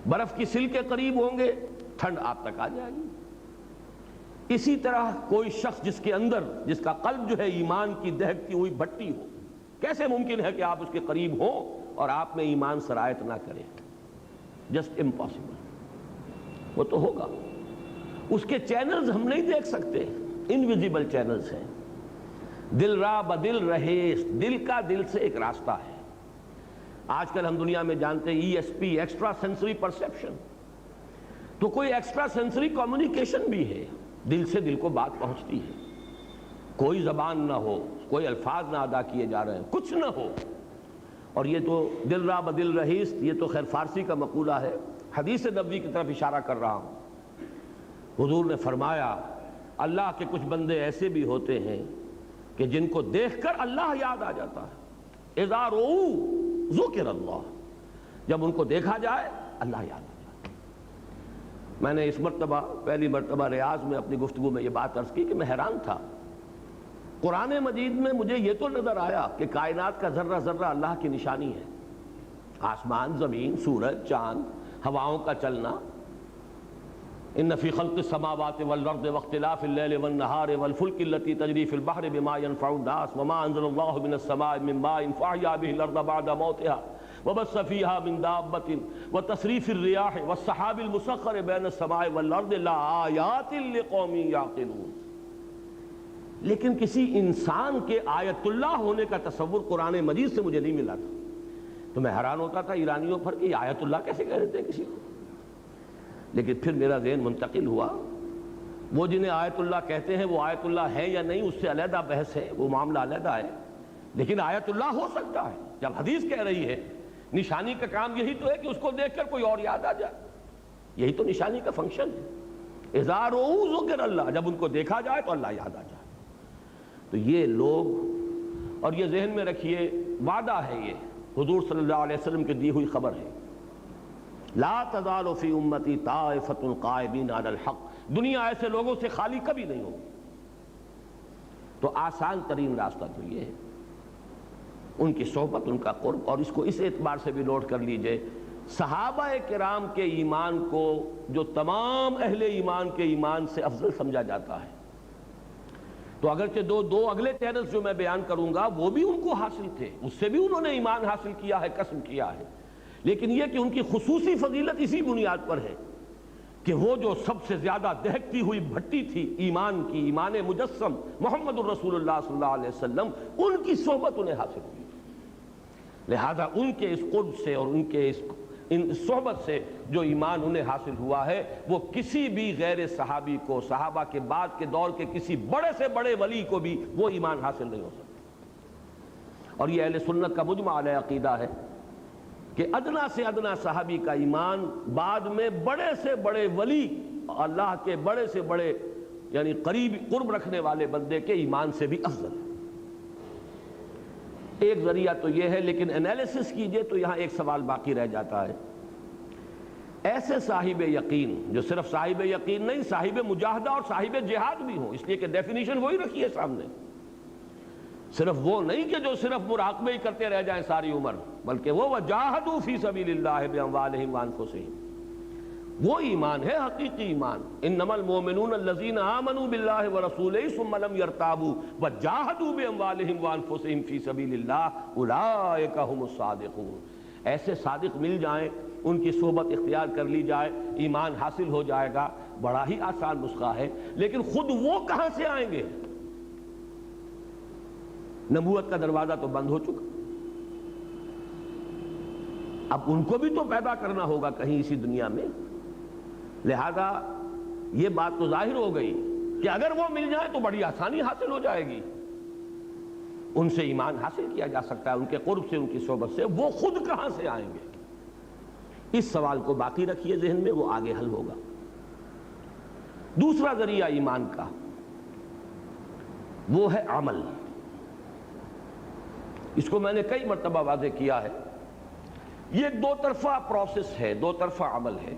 Speaker 1: برف کی سل کے قریب ہوں گے، ٹھنڈ آپ تک آ جائے گی۔ اسی طرح کوئی شخص جس کے اندر، جس کا قلب جو ہے ایمان کی دہکتی ہوئی بھٹی ہو، کیسے ممکن ہے کہ آپ اس کے قریب ہوں اور آپ میں ایمان سرایت نہ کرے؟ Just impossible. وہ تو ہوگا، اس کے چینلز ہم نہیں دیکھ سکتے، انویزیبل چینلز ہیں۔ دل را بدل رہے، دل کا دل سے ایک راستہ ہے۔ آج کل ہم دنیا میں جانتے ہیں ESP، ایکسٹرا سینسری پرسیپشن، تو کوئی ایکسٹرا سینسری کمیونیکیشن بھی ہے، دل سے دل کو بات پہنچتی ہے، کوئی زبان نہ ہو، کوئی الفاظ نہ ادا کیے جا رہے ہیں، کچھ نہ ہو، اور یہ تو دل را بدل رہیست، یہ تو خیر فارسی کا مقولہ ہے، حدیث نبوی کی طرف اشارہ کر رہا ہوں۔ حضور نے فرمایا اللہ کے کچھ بندے ایسے بھی ہوتے ہیں کہ جن کو دیکھ کر اللہ یاد آ جاتا ہے، اذا رؤوا ذکر اللہ، جب ان کو دیکھا جائے اللہ یاد آ جاتا ہے۔ میں نے اس مرتبہ، پہلی مرتبہ ریاض میں اپنی گفتگو میں یہ بات عرض کی کہ میں حیران تھا، قرآن مجید میں مجھے یہ تو نظر آیا کہ کائنات کا ذرہ ذرہ اللہ کی نشانی ہے، آسمان، زمین، سورج، چاند، ہواؤں کا چلنا، ان فی خلق السماوات والارض واختلاف اللیل والنہار والفلک التي تجری فی البحر بما ينفع الناس وما انزل اللہ من السماء من ماء فاحیا به الارض بعد موتها وبث فيها من دابة وتصریف الرياح والسحاب المسخر بین السماء والارض لآیات لقوم یعقلون۔ لیکن کسی انسان کے آیت اللہ ہونے کا تصور قرآن مجید سے مجھے نہیں ملا تھا، تو میں حیران ہوتا تھا ایرانیوں پر کہ آیت اللہ کیسے کہہ دیتے ہیں کسی کو۔ لیکن پھر میرا ذہن منتقل ہوا، وہ جنہیں آیت اللہ کہتے ہیں وہ آیت اللہ ہے یا نہیں، اس سے علیحدہ بحث ہے، وہ معاملہ علیحدہ ہے، لیکن آیت اللہ ہو سکتا ہے۔ جب حدیث کہہ رہی ہے نشانی کا کام یہی تو ہے کہ اس کو دیکھ کر کوئی اور یاد آ جائے، یہی تو نشانی کا فنکشن ہے۔ اذا رؤوا ذکر اللہ، جب ان کو دیکھا جائے تو اللہ یاد آ جائے۔ تو یہ لوگ، اور یہ ذہن میں رکھیے وعدہ ہے، یہ حضور صلی اللہ علیہ وسلم کی دی ہوئی خبر ہے، لا تزال فی امتی طائفۃ قائمین علی الحق، دنیا ایسے لوگوں سے خالی کبھی نہیں ہوگی۔ تو آسان ترین راستہ تو یہ ہے، ان کی صحبت، ان کا قرب، اور اس کو اس اعتبار سے بھی نوٹ کر لیجئے، صحابہ کرام کے ایمان کو جو تمام اہل ایمان کے ایمان سے افضل سمجھا جاتا ہے، تو اگرچہ دو اگلے چینلز جو میں بیان کروں گا وہ بھی ان کو حاصل تھے، اس سے بھی انہوں نے ایمان حاصل کیا ہے، کسب کیا ہے، لیکن یہ کہ ان کی خصوصی فضیلت اسی بنیاد پر ہے کہ وہ جو سب سے زیادہ دہکتی ہوئی بھٹی تھی ایمان کی، ایمان مجسم محمد الرسول اللہ صلی اللہ علیہ وسلم، ان کی صحبت انہیں حاصل ہوئی، لہذا ان کے اس قرب سے اور ان کے ان صحبت سے جو ایمان انہیں حاصل ہوا ہے وہ کسی بھی غیر صحابی کو، صحابہ کے بعد کے دور کے کسی بڑے سے بڑے ولی کو بھی وہ ایمان حاصل نہیں ہو سکتا۔ اور یہ اہل سنت کا مجمع علیہ عقیدہ ہے کہ ادنا سے ادنا صحابی کا ایمان بعد میں بڑے سے بڑے ولی، اللہ کے بڑے سے بڑے یعنی قریب قرب رکھنے والے بندے کے ایمان سے بھی افضل ہے۔ ایک ذریعہ تو یہ ہے، لیکن انالیسس کیجئے تو یہاں ایک سوال باقی رہ جاتا ہے، ایسے صاحب یقین جو صرف صاحب یقین نہیں، صاحب مجاہدہ اور صاحب جہاد بھی ہوں، اس لیے کہ ڈیفینیشن وہی رکھی ہے سامنے، صرف وہ نہیں کہ جو صرف مراقبے ہی کرتے رہ جائیں ساری عمر، بلکہ وہ وجاہدوا فی سبیل اللہ باموالہم وانفسہم، وہ ایمان ہے حقیقی ایمان۔ انما المؤمنون الذین آمنوا باللہ ورسولہ ثم لم یرتابوا وجاہدوا باموالہم وانفسہم فی سبیل اللہ اولئک ھم الصادقون۔ ایسے صادق مل جائیں، ان کی صحبت اختیار کر لی جائے، ایمان حاصل ہو جائے گا، بڑا ہی آسان نسخہ ہے، لیکن خود وہ کہاں سے آئیں گے؟ نبوت کا دروازہ تو بند ہو چکا، اب ان کو بھی تو پیدا کرنا ہوگا کہیں اسی دنیا میں، لہذا یہ بات تو ظاہر ہو گئی کہ اگر وہ مل جائے تو بڑی آسانی حاصل ہو جائے گی، ان سے ایمان حاصل کیا جا سکتا ہے، ان کے قرب سے، ان کی صحبت سے، وہ خود کہاں سے آئیں گے؟ اس سوال کو باقی رکھیے ذہن میں، وہ آگے حل ہوگا۔ دوسرا ذریعہ ایمان کا وہ ہے عمل. اس کو میں نے کئی مرتبہ واضح کیا ہے. یہ ایک دو طرفہ پروسیس ہے, دو طرفہ عمل ہے.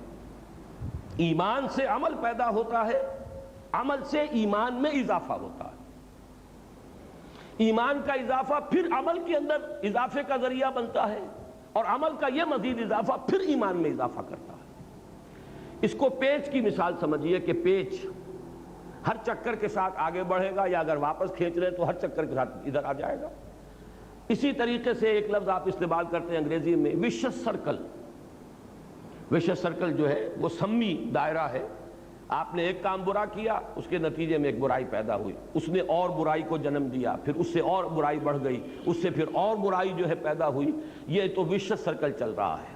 Speaker 1: ایمان سے عمل پیدا ہوتا ہے, عمل سے ایمان میں اضافہ ہوتا ہے. ایمان کا اضافہ پھر عمل کے اندر اضافے کا ذریعہ بنتا ہے, اور عمل کا یہ مزید اضافہ پھر ایمان میں اضافہ کرتا ہے. اس کو پیچ کی مثال سمجھیے کہ پیچ ہر چکر کے ساتھ آگے بڑھے گا, یا اگر واپس کھینچ رہے تو ہر چکر کے ساتھ ادھر آ جائے گا. اسی طریقے سے ایک لفظ آپ استعمال کرتے ہیں انگریزی میں, وشس سرکل. وشس سرکل جو ہے وہ سمی دائرہ ہے. آپ نے ایک کام برا کیا, اس کے نتیجے میں ایک برائی پیدا ہوئی, اس نے اور برائی کو جنم دیا, پھر اس سے اور برائی بڑھ گئی, اس سے پھر اور برائی جو ہے پیدا ہوئی. یہ تو وشس سرکل چل رہا ہے.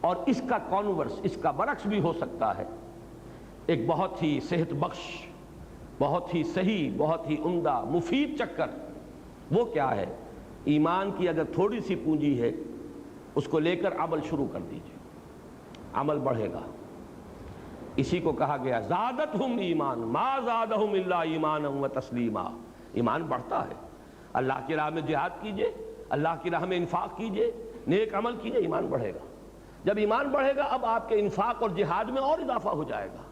Speaker 1: اور اس کا کانورس, اس کا برعکس بھی ہو سکتا ہے. ایک بہت ہی صحت بخش, بہت ہی صحیح, بہت ہی عمدہ, مفید چکر. وہ کیا ہے؟ ایمان کی اگر تھوڑی سی پونجی ہے, اس کو لے کر عمل شروع کر دیجئے, عمل بڑھے گا. اسی کو کہا گیا زادتہم ایمان ما زادہم الا ایمانا و تسلیما. ایمان بڑھتا ہے. اللہ کی راہ میں جہاد کیجئے, اللہ کی راہ میں انفاق کیجئے, نیک عمل کیجئے, ایمان بڑھے گا. جب ایمان بڑھے گا اب آپ کے انفاق اور جہاد میں اور اضافہ ہو جائے گا,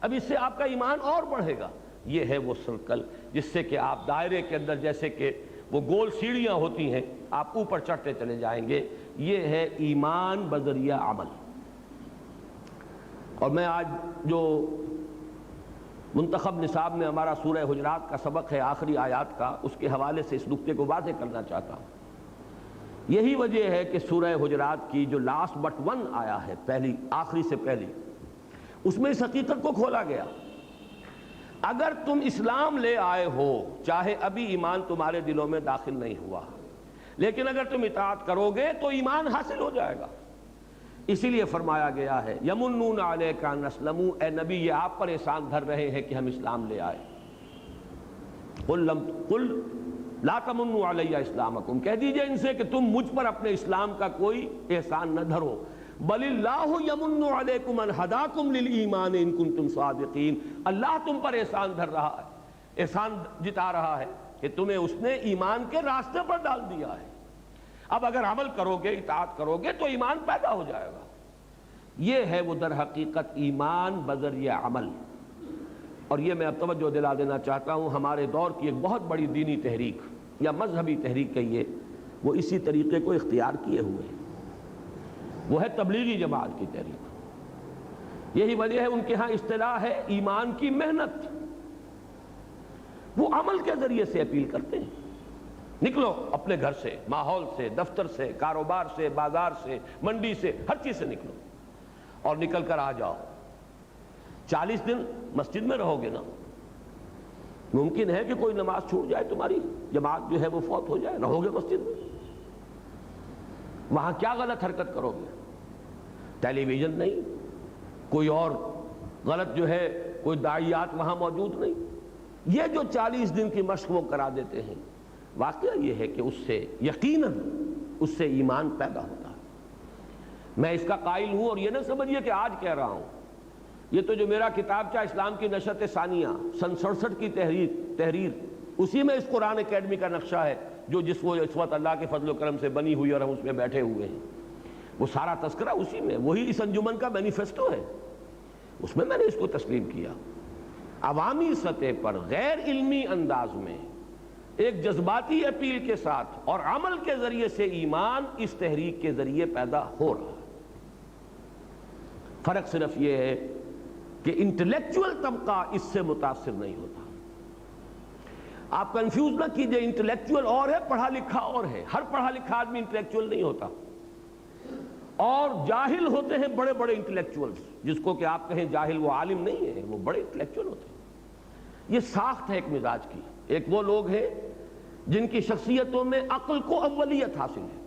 Speaker 1: اب اس سے آپ کا ایمان اور بڑھے گا. یہ ہے وہ سرکل جس سے کہ آپ دائرے کے اندر جیسے کہ وہ گول سیڑھیاں ہوتی ہیں, آپ اوپر چڑھتے چلے جائیں گے. یہ ہے ایمان بذریعہ عمل. اور میں آج جو منتخب نصاب میں ہمارا سورہ حجرات کا سبق ہے, آخری آیات کا, اس کے حوالے سے اس نقطے کو واضح کرنا چاہتا ہوں. یہی وجہ ہے کہ سورہ حجرات کی جو لاسٹ بٹ ون آیا ہے, پہلی آخری سے پہلی, اس میں اس حقیقت کو کھولا گیا. اگر تم اسلام لے آئے ہو, چاہے ابھی ایمان تمہارے دلوں میں داخل نہیں ہوا, لیکن اگر تم اطاعت کرو گے تو ایمان حاصل ہو جائے گا. اسی لیے فرمایا گیا ہے یمنون علیک ان اسلموا, اے نبی یہ آپ پر احسان دھر رہے ہیں کہ ہم اسلام لے آئے. قل لا تمنوا علی اسلامکم, کہہ دیجئے ان سے کہ تم مجھ پر اپنے اسلام کا کوئی احسان نہ دھرو. بل اللہ یمن علیکم ان ہداکم للایمان ان کنتم صادقین. اللہ تم پر احسان دھر رہا ہے, احسان جتا رہا ہے کہ تمہیں اس نے ایمان کے راستے پر ڈال دیا ہے. اب اگر عمل کرو گے, اطاعت کرو گے تو ایمان پیدا ہو جائے گا. یہ ہے وہ در حقیقت ایمان بذریعہ عمل. اور یہ میں اب توجہ دلا دینا چاہتا ہوں, ہمارے دور کی ایک بہت بڑی دینی تحریک یا مذہبی تحریک کہیے, وہ اسی طریقے کو اختیار کیے ہوئے ہیں. وہ ہے تبلیغی جماعت کی تحریک. یہی وجہ ہے ان کے ہاں اصطلاح ہے ایمان کی محنت. وہ عمل کے ذریعے سے اپیل کرتے ہیں. نکلو اپنے گھر سے, ماحول سے, دفتر سے, کاروبار سے, بازار سے, منڈی سے, ہر چیز سے نکلو اور نکل کر آ جاؤ. 40 دن مسجد میں رہو گے نا, ممکن ہے کہ کوئی نماز چھوٹ جائے, تمہاری جماعت جو ہے وہ فوت ہو جائے, رہو گے مسجد میں. وہاں کیا غلط حرکت کرو گے؟ ٹیلی ویژن نہیں, کوئی اور غلط جو ہے, کوئی داعیات وہاں موجود نہیں. یہ جو 40 دن کی مشق وہ کرا دیتے ہیں, واقعہ یہ ہے کہ اس سے یقیناً اس سے ایمان پیدا ہوتا ہے. میں اس کا قائل ہوں, اور یہ نہ سمجھیے کہ آج کہہ رہا ہوں. یہ تو جو میرا کتابچہ اسلام کی نشرت ثانیہ سن 67 کی تحریر, اسی میں اس قرآن اکیڈمی کا نقشہ ہے جو جس وہ اس وقت اللہ کے فضل و کرم سے بنی ہوئی اور ہم اس میں بیٹھے ہوئے ہیں. وہ سارا تذکرہ اسی میں, وہی اس انجمن کا مینیفیسٹو ہے, اس میں نے اس کو تسلیم کیا. عوامی سطح پر غیر علمی انداز میں ایک جذباتی اپیل کے ساتھ اور عمل کے ذریعے سے ایمان اس تحریک کے ذریعے پیدا ہو رہا ہے. فرق صرف یہ ہے کہ انٹلیکچوئل طبقہ اس سے متاثر نہیں ہوتا. آپ کنفیوز نہ کیجئے, انٹلیکچوئل اور ہے, پڑھا لکھا اور ہے. ہر پڑھا لکھا آدمی انٹلیکچوئل نہیں ہوتا, اور جاہل ہوتے ہیں بڑے بڑے انٹلیکچوئلز, جس کو کہ آپ کہیں جاہل وہ عالم نہیں ہے, وہ بڑے انٹلیکچوئل ہوتے ہیں. یہ ساخت ہے ایک مزاج کی. ایک وہ لوگ ہیں جن کی شخصیتوں میں عقل کو اولیت حاصل ہے.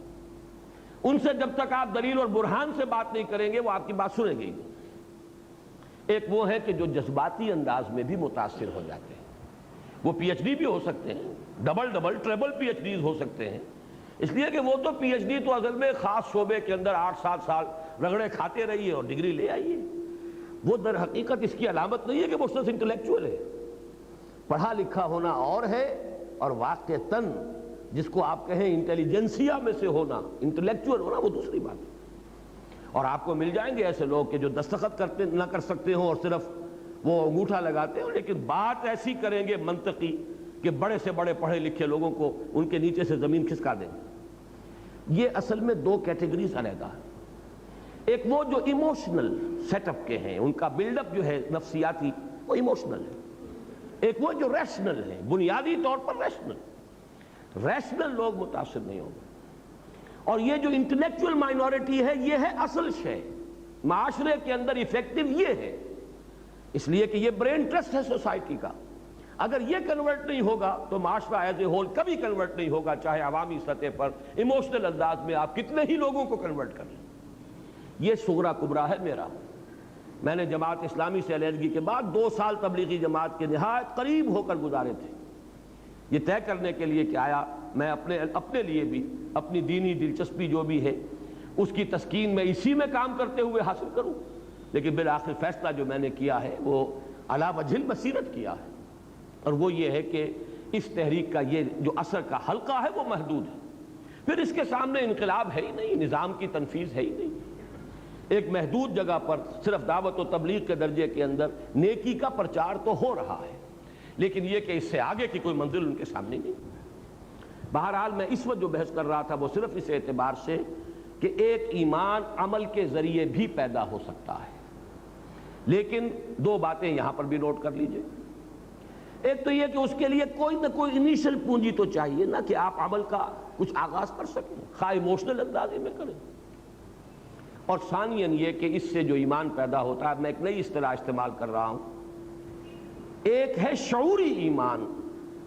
Speaker 1: ان سے جب تک آپ دلیل اور برہان سے بات نہیں کریں گے وہ آپ کی بات سنیں گے. ایک وہ ہے کہ جو جذباتی انداز میں بھی متاثر ہو جاتے ہیں. وہ پی ایچ ڈی بھی ہو سکتے ہیں, double triple P H Ds ہو سکتے ہیں, اس لیے کہ وہ تو پی ایچ ڈی تو اصل میں خاص شعبے کے اندر 8-7 سال رگڑے کھاتے رہیے اور ڈگری لے آئیے. وہ در حقیقت اس کی علامت نہیں ہے کہ وہ شخص انٹلیکچوئل ہے. پڑھا لکھا ہونا اور ہے، اور واقعتاً جس کو آپ کہیں انٹیلیجنسیا میں سے ہونا، انٹلیکچوئل ہونا، وہ دوسری بات ہے. اور آپ کو مل جائیں گے ایسے لوگ کہ جو دستخط کرتے نہ کر سکتے ہوں اور صرف وہ انگوٹھا لگاتے ہوں، لیکن بات ایسی کریں گے منطقی کہ بڑے سے بڑے پڑھے لکھے لوگوں کو ان کے نیچے سے زمین کھسکا دیں گے. یہ اصل میں دو کیٹیگریز علیحدہ ہیں. ایک وہ جو ایموشنل سیٹ اپ کے ہیں، ان کا بلڈ اپ جو ہے نفسیاتی وہ ایموشنل ہے. ایک وہ جو ریشنل ہے، بنیادی طور پر ریشنل لوگ متاثر نہیں ہوں گے. اور یہ جو انٹلیکچوئل مائنورٹی ہے، یہ ہے اصل شے معاشرے کے اندر ایفیکٹو. یہ ہے اس لیے کہ یہ برین ٹرسٹ ہے سوسائٹی کا. اگر یہ کنورٹ نہیں ہوگا تو معاشرہ ایز اے ہول کبھی کنورٹ نہیں ہوگا، چاہے عوامی سطح پر ایموشنل انداز میں آپ کتنے ہی لوگوں کو کنورٹ کر لیں. یہ صغرا کبرا ہے میرا. میں نے جماعت اسلامی سے علیحدگی کے بعد 2 سال تبلیغی جماعت کے نہایت قریب ہو کر گزارے تھے، یہ طے کرنے کے لیے کہ آیا میں اپنے لیے بھی اپنی دینی دلچسپی جو بھی ہے اس کی تسکین میں اسی میں کام کرتے ہوئے حاصل کروں. لیکن بالآخر فیصلہ جو میں نے کیا ہے وہ علی وجہ البصیرت کیا ہے، اور وہ یہ ہے کہ اس تحریک کا یہ جو اثر کا حلقہ ہے وہ محدود ہے. پھر اس کے سامنے انقلاب ہے ہی نہیں، نظام کی تنفیذ ہے ہی نہیں. ایک محدود جگہ پر صرف دعوت و تبلیغ کے درجے کے اندر نیکی کا پرچار تو ہو رہا ہے، لیکن یہ کہ اس سے آگے کی کوئی منزل ان کے سامنے نہیں. بہرحال میں اس وقت جو بحث کر رہا تھا وہ صرف اس اعتبار سے کہ ایک ایمان عمل کے ذریعے بھی پیدا ہو سکتا ہے. لیکن 2 باتیں یہاں پر بھی نوٹ کر لیجئے. ایک تو یہ کہ اس کے لیے کوئی نہ کوئی انیشل پونجی تو چاہیے نا، کہ آپ عمل کا کچھ آغاز کر سکیں، خواہ ایموشنل اندازے میں کریں. اور ثانیاً یہ کہ اس سے جو ایمان پیدا ہوتا ہے، میں ایک نئی اصطلاح استعمال کر رہا ہوں، ایک ہے شعوری ایمان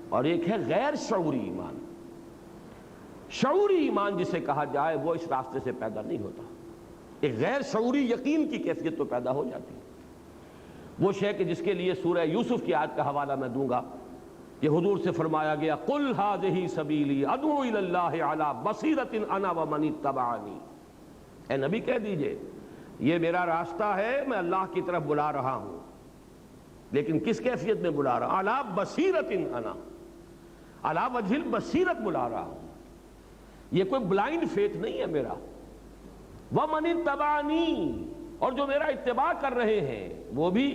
Speaker 1: اور ایک ہے غیر شعوری ایمان. شعوری ایمان جسے کہا جائے وہ اس راستے سے پیدا نہیں ہوتا. ایک غیر شعوری یقین کی کیفیت تو پیدا ہو جاتی ہے. وہ شے کہ جس کے لیے سورہ یوسف کی آیت کا حوالہ میں دوں گا کہ حضور سے فرمایا گیا قُلْ هَٰذِهِ سَبِيلِي أَدْعُو إِلَى اللَّهِ عَلَىٰ بَصِيرَةٍ أَنَا وَمَنِ اتَّبَعَنِي. اے نبی کہہ دیجئے یہ میرا راستہ ہے، میں اللہ کی طرف بلا رہا ہوں، لیکن کس کیفیت میں بلا رہا ہوں؟ عَلَىٰ بَصِيرَةٍ أَنَا، عَلَىٰ وَجْهِ الْبَصِيرَةِ بلا رہا ہوں. یہ کوئی بلائنڈ فیتھ نہیں ہے میرا. وَمَنِ اتَّبَعَنِي، اور جو میرا اتباع کر رہے ہیں وہ بھی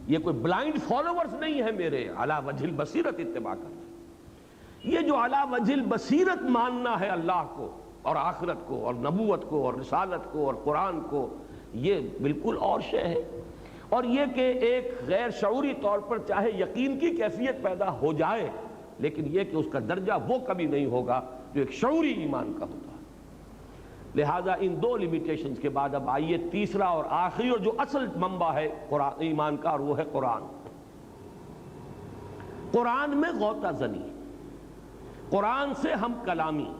Speaker 1: یہ کوئی بلائنڈ فالوورز نہیں ہے میرے، عَلَىٰ وَجْهِ الْبَصِيرَةِ اتباع کر رہے ہیں. یہ جو عَلَىٰ وَجْهِ الْبَصِيرَةِ ماننا ہے اللہ کو اور آخرت کو اور نبوت کو اور رسالت کو اور قرآن کو، یہ بالکل اور شے ہے. اور یہ کہ ایک غیر شعوری طور پر چاہے یقین کی کیفیت پیدا ہو جائے، لیکن یہ کہ اس کا درجہ وہ کبھی نہیں ہوگا جو ایک شعوری ایمان کا ہوتا ہے. لہذا ان 2 لیمیٹیشنز کے بعد اب آئیے تیسرا اور آخری اور جو اصل منبع ہے قرآن ایمان کا، اور وہ ہے قرآن. قرآن میں غوطہ زنی، قرآن سے ہم کلامی.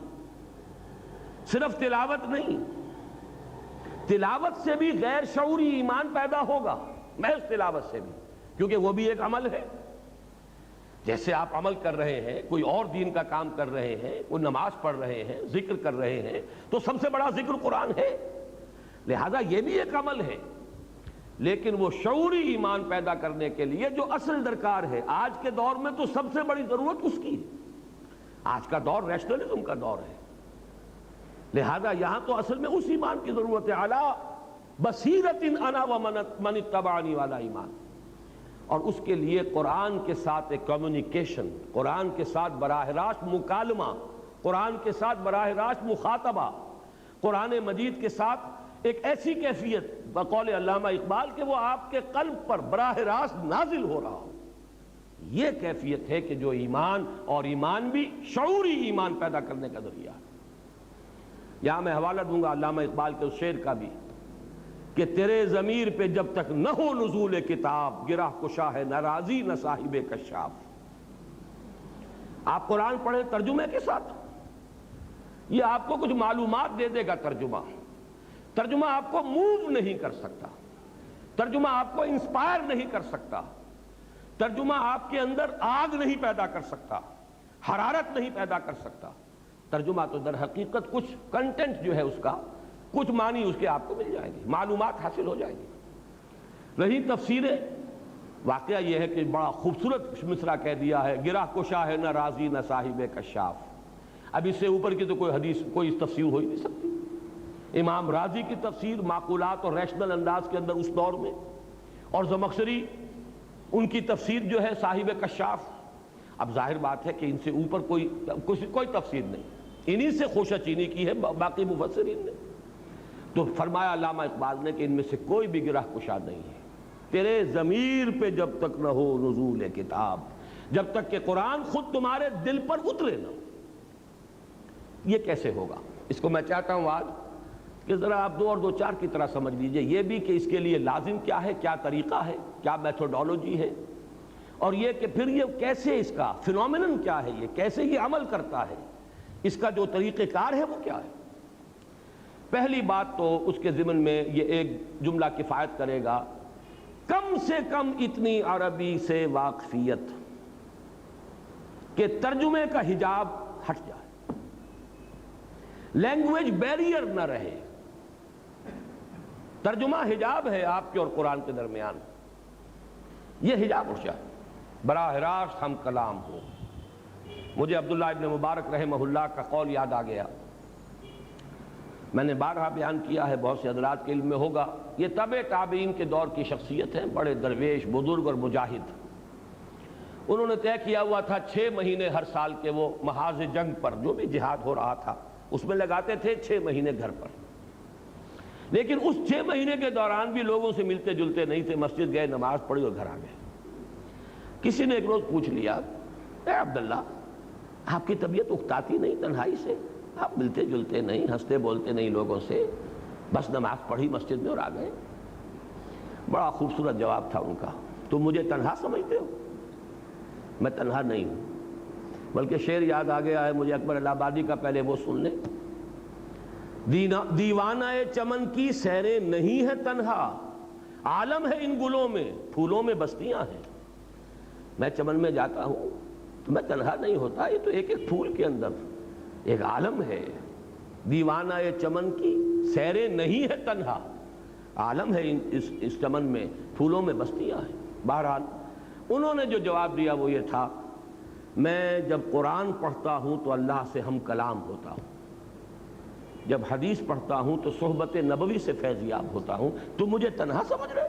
Speaker 1: صرف تلاوت نہیں، تلاوت سے بھی غیر شعوری ایمان پیدا ہوگا، محض تلاوت سے بھی، کیونکہ وہ بھی ایک عمل ہے. جیسے آپ عمل کر رہے ہیں، کوئی اور دین کا کام کر رہے ہیں، کوئی نماز پڑھ رہے ہیں، ذکر کر رہے ہیں، تو سب سے بڑا ذکر قرآن ہے. لہذا یہ بھی ایک عمل ہے. لیکن وہ شعوری ایمان پیدا کرنے کے لیے جو اصل درکار ہے، آج کے دور میں تو سب سے بڑی ضرورت اس کی ہے. آج کا دور ریشنلزم کا دور ہے. لہذا یہاں تو اصل میں اس ایمان کی ضرورت ہے، عَلَىٰ بَصِيرَةٍ أَنَا وَمَنِ اتَّبَعَنِي والا ایمان. اور اس کے لیے قرآن کے ساتھ ایک کمیونیکیشن، قرآن کے ساتھ براہ راست مکالمہ، قرآن کے ساتھ براہ راست مخاطبہ، قرآن مجید کے ساتھ ایک ایسی کیفیت بقول علامہ اقبال کہ وہ آپ کے قلب پر براہ راست نازل ہو رہا ہو. یہ کیفیت ہے کہ جو ایمان، اور ایمان بھی شعوری ایمان پیدا کرنے کا ذریعہ ہے. یہاں میں حوالہ دوں گا علامہ اقبال کے اس شعر کا بھی کہ تیرے ضمیر پہ جب تک نہ ہو نزول کتاب، گرہ کشا ہے ناراضی نہ صاحب کشاف. آپ قرآن پڑھیں ترجمے کے ساتھ، یہ آپ کو کچھ معلومات دے دے گا. ترجمہ آپ کو موو نہیں کر سکتا، ترجمہ آپ کو انسپائر نہیں کر سکتا، ترجمہ آپ کے اندر آگ نہیں پیدا کر سکتا، حرارت نہیں پیدا کر سکتا. ترجمہ تو در حقیقت کچھ کنٹینٹ جو ہے اس کا، کچھ معنی اس کے آپ کو مل جائیں گے، معلومات حاصل ہو جائیں گی. رہی تفسیریں، واقعہ یہ ہے کہ بڑا خوبصورت مصرع کہہ دیا ہے، گرہ کشا ہے نہ رازی نہ صاحب کشاف۔ اب اس سے اوپر کی تو کوئی حدیث، کوئی تفسیر ہو ہی نہیں سکتی۔ امام رازی کی تفسیر معقولات اور ریشنل انداز کے اندر اس دور میں، اور زمخشری ان کی تفسیر جو ہے صاحب کشاف۔ اب ظاہر بات ہے کہ ان سے اوپر کوئی تفسیر نہیں، انہی سے خوشہ چینی کی ہے باقی مفسرین نے۔ تو فرمایا علامہ اقبال نے کہ ان میں سے کوئی بھی گرہ کشا نہیں ہے۔ تیرے ضمیر پہ جب تک نہ ہو نزول کتاب، جب تک کہ قرآن خود تمہارے دل پر اترے نہ، یہ کیسے ہوگا؟ اس کو میں چاہتا ہوں آج کہ ذرا آپ 2 اور 2 4 کی طرح سمجھ لیجئے، یہ بھی کہ اس کے لیے لازم کیا ہے، کیا طریقہ ہے، کیا میتھوڈولوجی ہے، اور یہ کہ پھر یہ کیسے، اس کا فینومینن کیا ہے، یہ کیسے یہ عمل کرتا ہے، اس کا جو طریقہ کار ہے وہ کیا ہے۔ پہلی بات تو اس کے ضمن میں یہ ایک جملہ کفایت کرے گا، کم سے کم اتنی عربی سے واقفیت کہ ترجمے کا حجاب ہٹ جائے، لینگویج بیریئر نہ رہے۔ ترجمہ حجاب ہے آپ کے اور قرآن کے درمیان، یہ حجاب اٹھ جائے، براہ راست ہم کلام ہو۔ مجھے عبداللہ ابن مبارک رحمہ اللہ کا قول یاد آ گیا، میں نے بارہا بیان کیا ہے، بہت سے حضرات کے علم میں ہوگا، یہ تابع تابعین کے دور کی شخصیت ہیں، بڑے درویش، بزرگ اور مجاہد۔ انہوں نے طے کیا ہوا تھا 6 مہینے ہر سال کے وہ محاذ جنگ پر، جو بھی جہاد ہو رہا تھا اس میں لگاتے تھے 6 مہینے گھر پر۔ لیکن اس 6 مہینے کے دوران بھی لوگوں سے ملتے جلتے نہیں تھے، مسجد گئے، نماز پڑھی اور گھر آ گئے۔ کسی نے ایک روز پوچھ لیا، اے عبداللہ آپ کی طبیعت اکتاتی نہیں تنہائی سے؟ آپ ملتے جلتے نہیں، ہنستے بولتے نہیں لوگوں سے، بس نماز پڑھی مسجد میں اور آ گئے۔ بڑا خوبصورت جواب تھا ان کا، تم مجھے تنہا سمجھتے ہو؟ میں تنہا نہیں ہوں، بلکہ شعر یاد آ گیا ہے مجھے اکبر الہ آبادی کا، پہلے وہ سن لیں۔ دیوانہ چمن کی سیریں نہیں ہے تنہا، عالم ہے ان گلوں میں، پھولوں میں بستیاں ہیں۔ میں چمن میں جاتا ہوں تو میں تنہا نہیں ہوتا، یہ تو ایک ایک پھول کے اندر ایک عالم ہے۔ دیوانہ چمن کی سیریں نہیں ہے تنہا، عالم ہے اس چمن میں، پھولوں میں بستیاں ہیں۔ بہرحال انہوں نے جو جواب دیا وہ یہ تھا، میں جب قرآن پڑھتا ہوں تو اللہ سے ہم کلام ہوتا ہوں، جب حدیث پڑھتا ہوں تو صحبت نبوی سے فیضیاب ہوتا ہوں، تم مجھے تنہا سمجھ رہے؟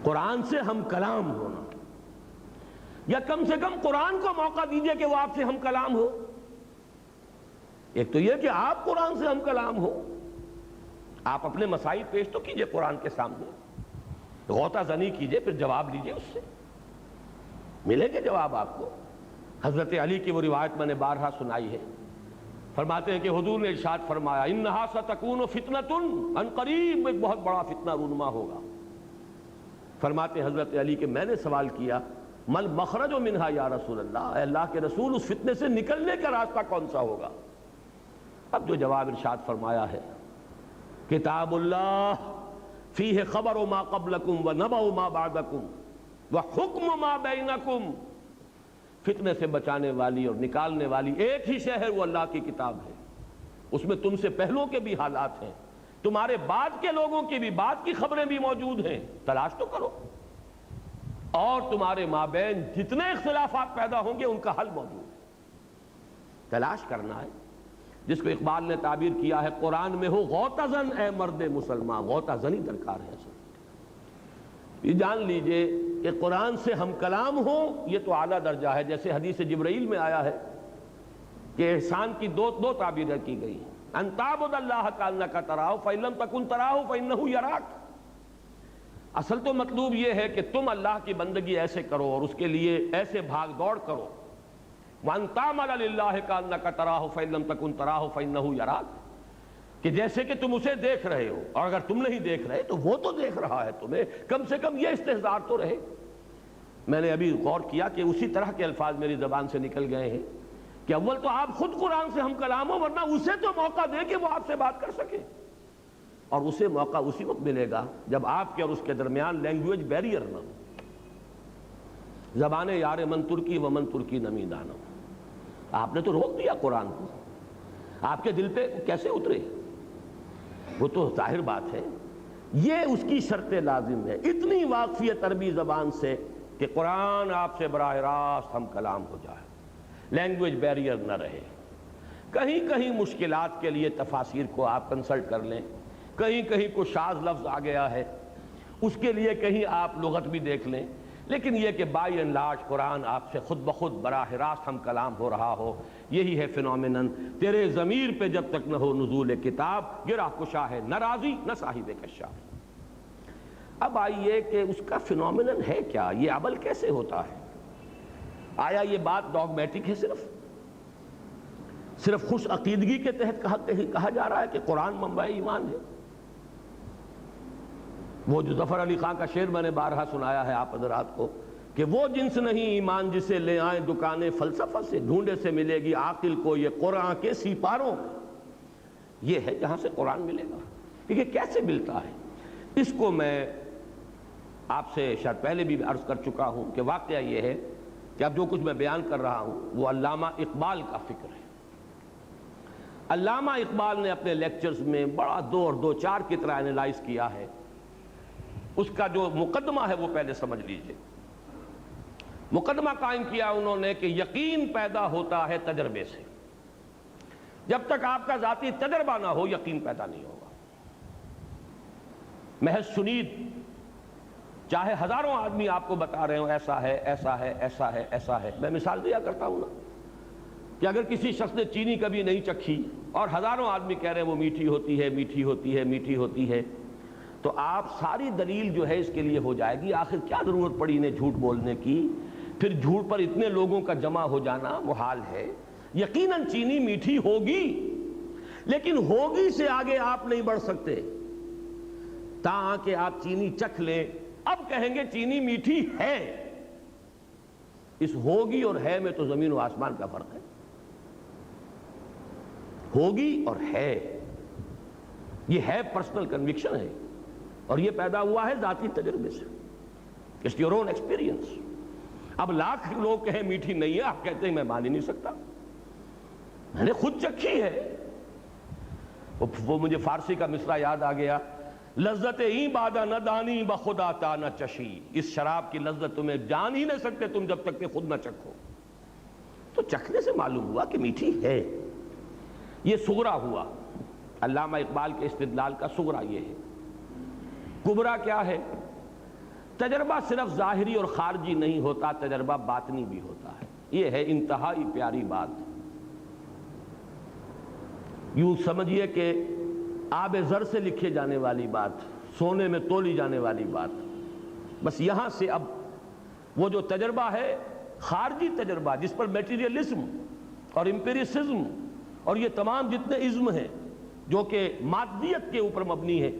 Speaker 1: قرآن سے ہم کلام ہونا، یا کم سے کم قرآن کو موقع دیجئے کہ وہ آپ سے ہم کلام ہو۔ ایک تو یہ کہ آپ قرآن سے ہم کلام ہو، آپ اپنے مسائل پیش تو کیجئے قرآن کے سامنے، غوطہ زنی کیجئے، پھر جواب لیجئے، اس سے ملے گے جواب آپ کو۔ حضرت علی کی وہ روایت میں نے بارہا سنائی ہے، فرماتے ہیں کہ حضور نے ارشاد فرمایا، انہا ستکون فتنۃ، ان قریب ایک بہت بڑا فتنہ رونما ہوگا۔ فرماتے حضرت علی کہ میں نے سوال کیا، مل مخرج منہا یا رسول اللہ، اے اللہ کے رسول اس فتنے سے نکلنے کا راستہ کون سا ہوگا؟ اب جو جواب ارشاد فرمایا ہے، کتاب اللہ فیہ خبر ما قبلکم و نبأ ما بعدکم و حکم ما بینکم۔ فتنے سے بچانے والی اور نکالنے والی ایک ہی شے ہے، وہ اللہ کی کتاب ہے، اس میں تم سے پہلوں کے بھی حالات ہیں، تمہارے بعد کے لوگوں کی بھی، بعد کی خبریں بھی موجود ہیں، تلاش تو کرو، اور تمہارے مابین جتنے اختلافات پیدا ہوں گے ان کا حل موجود ہے، تلاش کرنا ہے۔ جس کو اقبال نے تعبیر کیا ہے، قرآن میں ہو غوطہ زن اے مرد مسلمان، غوطہ زنی درکار ہے۔ یہ جان لیجئے کہ قرآن سے ہم کلام ہو، یہ تو اعلیٰ درجہ ہے، جیسے حدیث جبرائیل میں آیا ہے کہ احسان کی دو تعبیریں کی گئی ہیں، ان تعبد اللہ کانک تراہ فإن لم تکن تراہ فإنہ یراک۔ اصل تو مطلوب یہ ہے کہ تم اللہ کی بندگی ایسے کرو اور اس کے لیے ایسے بھاگ دوڑ کرو، وَأَن تَعْمَلَ لِلَّهِ كَأَنَّكَ تَرَاهُ فَإِن لَّمْ تَكُن تَرَاهُ فَإِنَّهُ يَرَاكَ، کہ جیسے کہ تم اسے دیکھ رہے ہو، اور اگر تم نہیں دیکھ رہے تو وہ تو دیکھ رہا ہے تمہیں، کم سے کم یہ استحضار تو رہے۔ میں نے ابھی غور کیا کہ اسی طرح کے الفاظ میری زبان سے نکل گئے ہیں کہ اول تو آپ خود قرآن سے ہم کلام ہو، ورنہ اسے تو موقع دیں کہ وہ آپ سے بات کر سکے، اور اسے موقع اسی وقت ملے گا جب آپ کے اور اس کے درمیان لینگویج بیریئر نہ ہو۔ زبان یار من ترکی و من ترکی نمی دانم، آپ نے تو روک دیا قرآن کو، آپ کے دل پہ کیسے اترے؟ وہ تو ظاہر بات ہے یہ اس کی شرط لازم ہے، اتنی واقفیت عربی زبان سے کہ قرآن آپ سے براہ راست ہم کلام ہو جائے، لینگویج بیریئر نہ رہے۔ کہیں کہیں مشکلات کے لیے تفاسیر کو آپ کنسلٹ کر لیں، کہیں کہیں کوئی شاذ لفظ آ گیا ہے اس کے لیے کہیں آپ لغت بھی دیکھ لیں، لیکن یہ کہ بائی اینڈ لارج قرآن آپ سے خود بخود براہ راست ہم کلام ہو رہا ہو، یہی ہے فینومینن۔ تیرے ضمیر پہ جب تک نہ ہو نزول کتاب، گرہ کشا ہے نہ راضی نہ صاحب کشاف۔ اب آئیے کہ اس کا فینومینن ہے کیا، یہ عمل کیسے ہوتا ہے؟ آیا یہ بات ڈاگمیٹک ہے، صرف خوش عقیدگی کے تحت کہا جا رہا ہے کہ قرآن منبع ایمان ہے؟ وہ جو ظفر علی خان کا شعر میں نے بارہا سنایا ہے آپ حضرات کو کہ وہ جنس نہیں ایمان جسے لے آئیں دکانیں فلسفہ سے، ڈھونڈے سے ملے گی عاقل کو یہ قرآن کے سیپاروں۔ یہ ہے جہاں سے قرآن ملے گا، یہ کیسے ملتا ہے؟ اس کو میں آپ سے شاید پہلے بھی عرض کر چکا ہوں کہ واقعہ یہ ہے کہ اب جو کچھ میں بیان کر رہا ہوں وہ علامہ اقبال کا فکر ہے۔ علامہ اقبال نے اپنے لیکچرز میں بڑا 2 اور 2 4 کی طرح انالائز کیا ہے۔ اس کا جو مقدمہ ہے وہ پہلے سمجھ لیجئے۔ مقدمہ قائم کیا انہوں نے کہ یقین پیدا ہوتا ہے تجربے سے، جب تک آپ کا ذاتی تجربہ نہ ہو یقین پیدا نہیں ہوگا۔ محض شنید چاہے ہزاروں آدمی آپ کو بتا رہے ہوں ایسا ہے ایسا ہے ایسا ہے ایسا ہے، میں مثال دیا کرتا ہوں نا کہ اگر کسی شخص نے چینی کبھی نہیں چکھی اور ہزاروں آدمی کہہ رہے ہیں وہ میٹھی ہوتی ہے میٹھی ہوتی ہے میٹھی ہوتی ہے، تو آپ ساری دلیل جو ہے اس کے لیے ہو جائے گی آخر کیا ضرورت پڑی انہیں جھوٹ بولنے کی، پھر جھوٹ پر اتنے لوگوں کا جمع ہو جانا محال ہے۔ یقیناً چینی میٹھی ہوگی، لیکن ہوگی سے آگے آپ نہیں بڑھ سکتے تاں کہ آپ چینی چکھ لیں، اب کہیں گے چینی میٹھی ہے۔ اس ہوگی اور ہے میں تو زمین و آسمان کا فرق ہے۔ ہوگی اور ہے، یہ ہے پرسنل کنوکشن ہے، اور یہ پیدا ہوا ہے ذاتی تجربے سے، اٹس یور اون ایکسپیرینس۔ اب لاکھ لوگ کہیں میٹھی نہیں ہے، آپ کہتے ہیں میں مان ہی نہیں سکتا، میں نے خود چکھی ہے۔ وہ مجھے فارسی کا مصرع یاد آ گیا، لذت این بادہ نہ دانی بخدا تا نہ چشی، اس شراب کی لذت تمہیں جان ہی نہیں سکتے تم جب تک کہ خود نہ چکھو۔ تو چکھنے سے معلوم ہوا کہ میٹھی ہے، یہ صغرا ہوا۔ علامہ اقبال کے استدلال کا صغرا یہ ہے۔ کبرا کیا ہے؟ تجربہ صرف ظاہری اور خارجی نہیں ہوتا، تجربہ باطنی بھی ہوتا ہے۔ یہ ہے انتہائی پیاری بات۔ یوں سمجھیے کہ آب زر سے لکھے جانے والی بات، سونے میں تولی جانے والی بات، بس یہاں سے اب وہ جو تجربہ ہے خارجی تجربہ جس پر میٹیریلزم اور امپیریسزم اور یہ تمام جتنے ازم ہیں جو کہ مادیت کے اوپر مبنی ہے،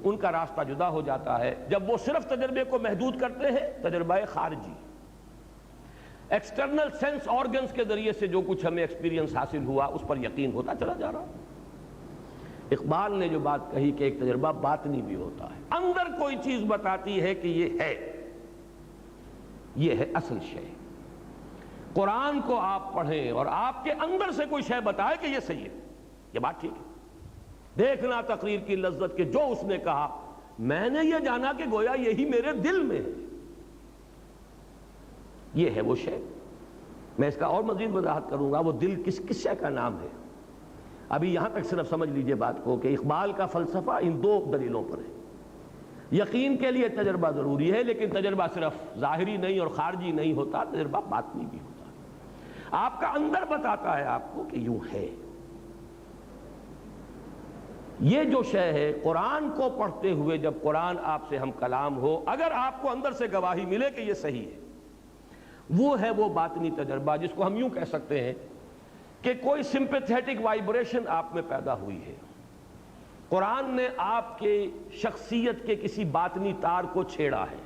Speaker 1: ان کا راستہ جدا ہو جاتا ہے جب وہ صرف تجربے کو محدود کرتے ہیں۔ تجربہ خارجی ایکسٹرنل سینس آرگنز کے ذریعے سے جو کچھ ہمیں ایکسپیرینس حاصل ہوا اس پر یقین ہوتا چلا جا رہا۔ اقبال نے جو بات کہی کہ ایک تجربہ باطنی بھی ہوتا ہے، اندر کوئی چیز بتاتی ہے کہ یہ ہے اصل شے۔ قرآن کو آپ پڑھیں اور آپ کے اندر سے کوئی شے بتائے کہ یہ صحیح ہے، یہ بات ٹھیک ہے۔ دیکھنا تقریر کی لذت کہ جو اس نے کہا میں نے یہ جانا کہ گویا یہی میرے دل میں ہے، یہ ہے وہ شے۔ میں اس کا اور مزید وضاحت کروں گا، وہ دل کس شے کا نام ہے۔ ابھی یہاں تک صرف سمجھ لیجئے بات کو کہ اقبال کا فلسفہ ان 2 دلیلوں پر ہے۔ یقین کے لیے تجربہ ضروری ہے، لیکن تجربہ صرف ظاہری نہیں اور خارجی نہیں ہوتا، تجربہ باطنی بھی ہوتا ہے۔ آپ کا اندر بتاتا ہے آپ کو کہ یوں ہے۔ یہ جو شے ہے قرآن کو پڑھتے ہوئے جب قرآن آپ سے ہم کلام ہو، اگر آپ کو اندر سے گواہی ملے کہ یہ صحیح ہے، وہ ہے وہ باطنی تجربہ جس کو ہم یوں کہہ سکتے ہیں کہ کوئی سمپیتھیٹک وائبریشن آپ میں پیدا ہوئی ہے۔ قرآن نے آپ کے شخصیت کے کسی باطنی تار کو چھیڑا ہے۔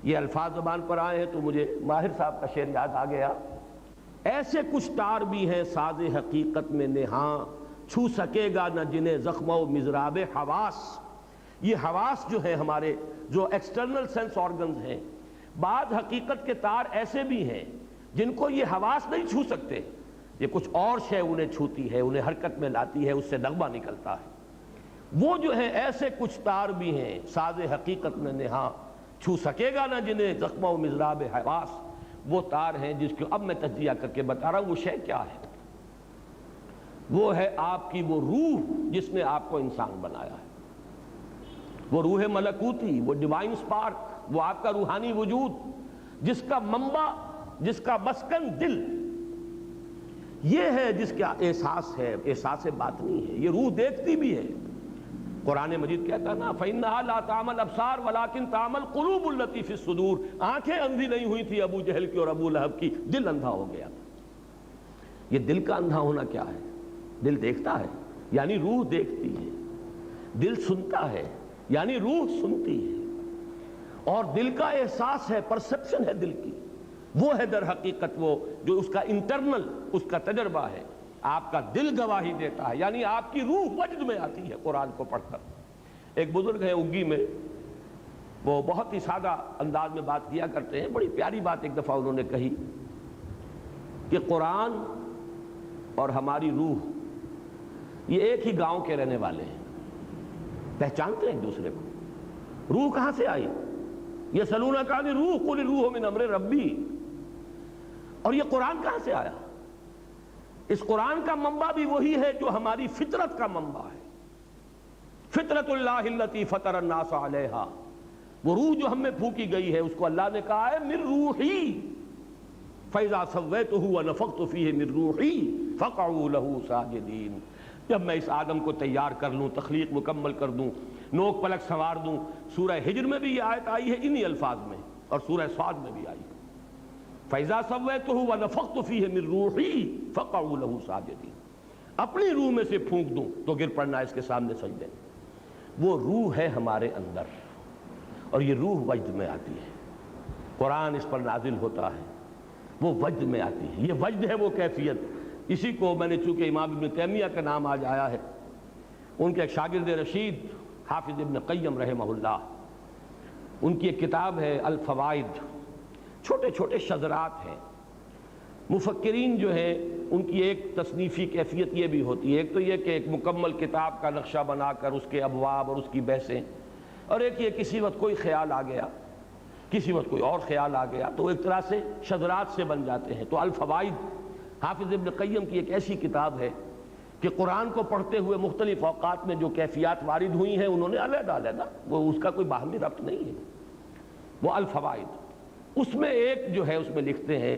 Speaker 1: یہ الفاظ زبان پر آئے ہیں تو مجھے ماہر صاحب کا شعر یاد آ گیا، ایسے کچھ تار بھی ہیں ساز حقیقت میں نہاں، چھو سکے گا نہ جنہیں زخم و مضراب حواس۔ یہ حواس جو ہیں ہمارے، جو ایکسٹرنل سینس آرگنز ہیں، بعض حقیقت کے تار ایسے بھی ہیں جن کو یہ حواس نہیں چھو سکتے، یہ کچھ اور شے انہیں چھوتی ہے، انہیں حرکت میں لاتی ہے، اس سے نغمہ نکلتا ہے۔ وہ جو ہے ایسے کچھ تار بھی ہیں ساز حقیقت میں نہا چھو سکے گا نہ جنہیں زخمہ و مضراب حواس، وہ تار ہیں جس کو اب میں تجزیہ کر کے بتا رہا ہوں وہ شے کیا ہے۔ وہ ہے آپ کی وہ روح جس نے آپ کو انسان بنایا ہے، وہ روح ملکوتی، وہ ڈیوائن سپارک، وہ آپ کا روحانی وجود جس کا منبع، جس کا مسکن دل، یہ ہے جس کا احساس ہے، احساس باطنی ہے، یہ روح دیکھتی بھی ہے۔ قرآن مجید کہتا ہے نا فَإِنَّهَا لَا تَعْمَى الْأَبْصَارُ وَلَكِنْ تَعْمَى الْقُلُوبُ الَّتِي فِي الصُّدُورِ، آنکھیں اندھی نہیں ہوئی تھی ابو جہل کی اور ابو لہب کی، دل اندھا ہو گیا تھا۔ یہ دل کا اندھا ہونا کیا ہے؟ دل دیکھتا ہے یعنی روح دیکھتی ہے، دل سنتا ہے یعنی روح سنتی ہے، اور دل کا احساس ہے، پرسپشن ہے دل کی، وہ ہے در حقیقت وہ جو اس کا انٹرنل، اس کا تجربہ ہے۔ آپ کا دل گواہی دیتا ہے، یعنی آپ کی روح وجد میں آتی ہے قرآن کو پڑھ کر۔ ایک بزرگ ہے اگی میں، وہ بہت ہی سادہ انداز میں بات کیا کرتے ہیں، بڑی پیاری بات ایک دفعہ انہوں نے کہی کہ قرآن اور ہماری روح یہ ایک ہی گاؤں کے رہنے والے ہیں، پہچانتے ہیں ایک دوسرے کو۔ روح کہاں سے آئی؟ یہ سلونک عن الروح قل الروح من امر ربی، اور یہ قرآن کہاں سے آیا؟ اس قرآن کا منبع بھی وہی ہے جو ہماری فطرت کا منبع ہے، فطرت اللہ التی فطر الناس علیہا، وہ روح جو ہم میں پھونکی گئی ہے اس کو اللہ نے کہا ہے من روحی فَإِذَا سَوَّيْتُهُ وَنَفَخْتُ فِيهِ مِن رُوحِي فَقَعُوا لَهُ سَاجِدِينَ۔ جب میں اس آدم کو تیار کر لوں، تخلیق مکمل کر دوں، نوک پلک سنوار دوں، سورہ ہجر میں بھی یہ آیت آئی ہے انہی الفاظ میں، اور سورہ صاد میں بھی آئی ہے فَإِذَا سَوَّيْتُهُ وَنَفَخْتُ فِيهِ مِن رُوحِي فَقَعُوا لَهُ سَاجِدِينَ، اپنی روح میں سے پھونک دوں تو گر پڑنا اس کے سامنے سجدے۔ وہ روح ہے ہمارے اندر، اور یہ روح وجد میں آتی ہے، قرآن اس پر نازل ہوتا ہے، وہ وجد میں آتی ہے، یہ وجد ہے وہ کیفیت۔ اسی کو میں نے چونکہ امام ابن تیمیہ کا نام آج آیا ہے، ان کے ایک شاگرد رشید حافظ ابن قیم رحمہ اللہ، ان کی ایک کتاب ہے الفوائد، چھوٹے چھوٹے شذرات ہیں۔ مفکرین جو ہیں ان کی ایک تصنیفی کیفیت یہ بھی ہوتی ہے، ایک تو یہ کہ ایک مکمل کتاب کا نقشہ بنا کر اس کے ابواب اور اس کی بحثیں، اور ایک یہ کسی وقت کوئی خیال آ گیا، کسی وقت کوئی اور خیال آ گیا، تو ایک طرح سے شذرات سے بن جاتے ہیں۔ تو الفوائد حافظ ابن قیم کی ایک ایسی کتاب ہے کہ قرآن کو پڑھتے ہوئے مختلف اوقات میں جو کیفیات وارد ہوئی ہیں انہوں نے علیحدہ علیحدہ، وہ اس کا کوئی باہمی ربط نہیں ہے، وہ الفوائد۔ اس میں ایک جو ہے اس میں لکھتے ہیں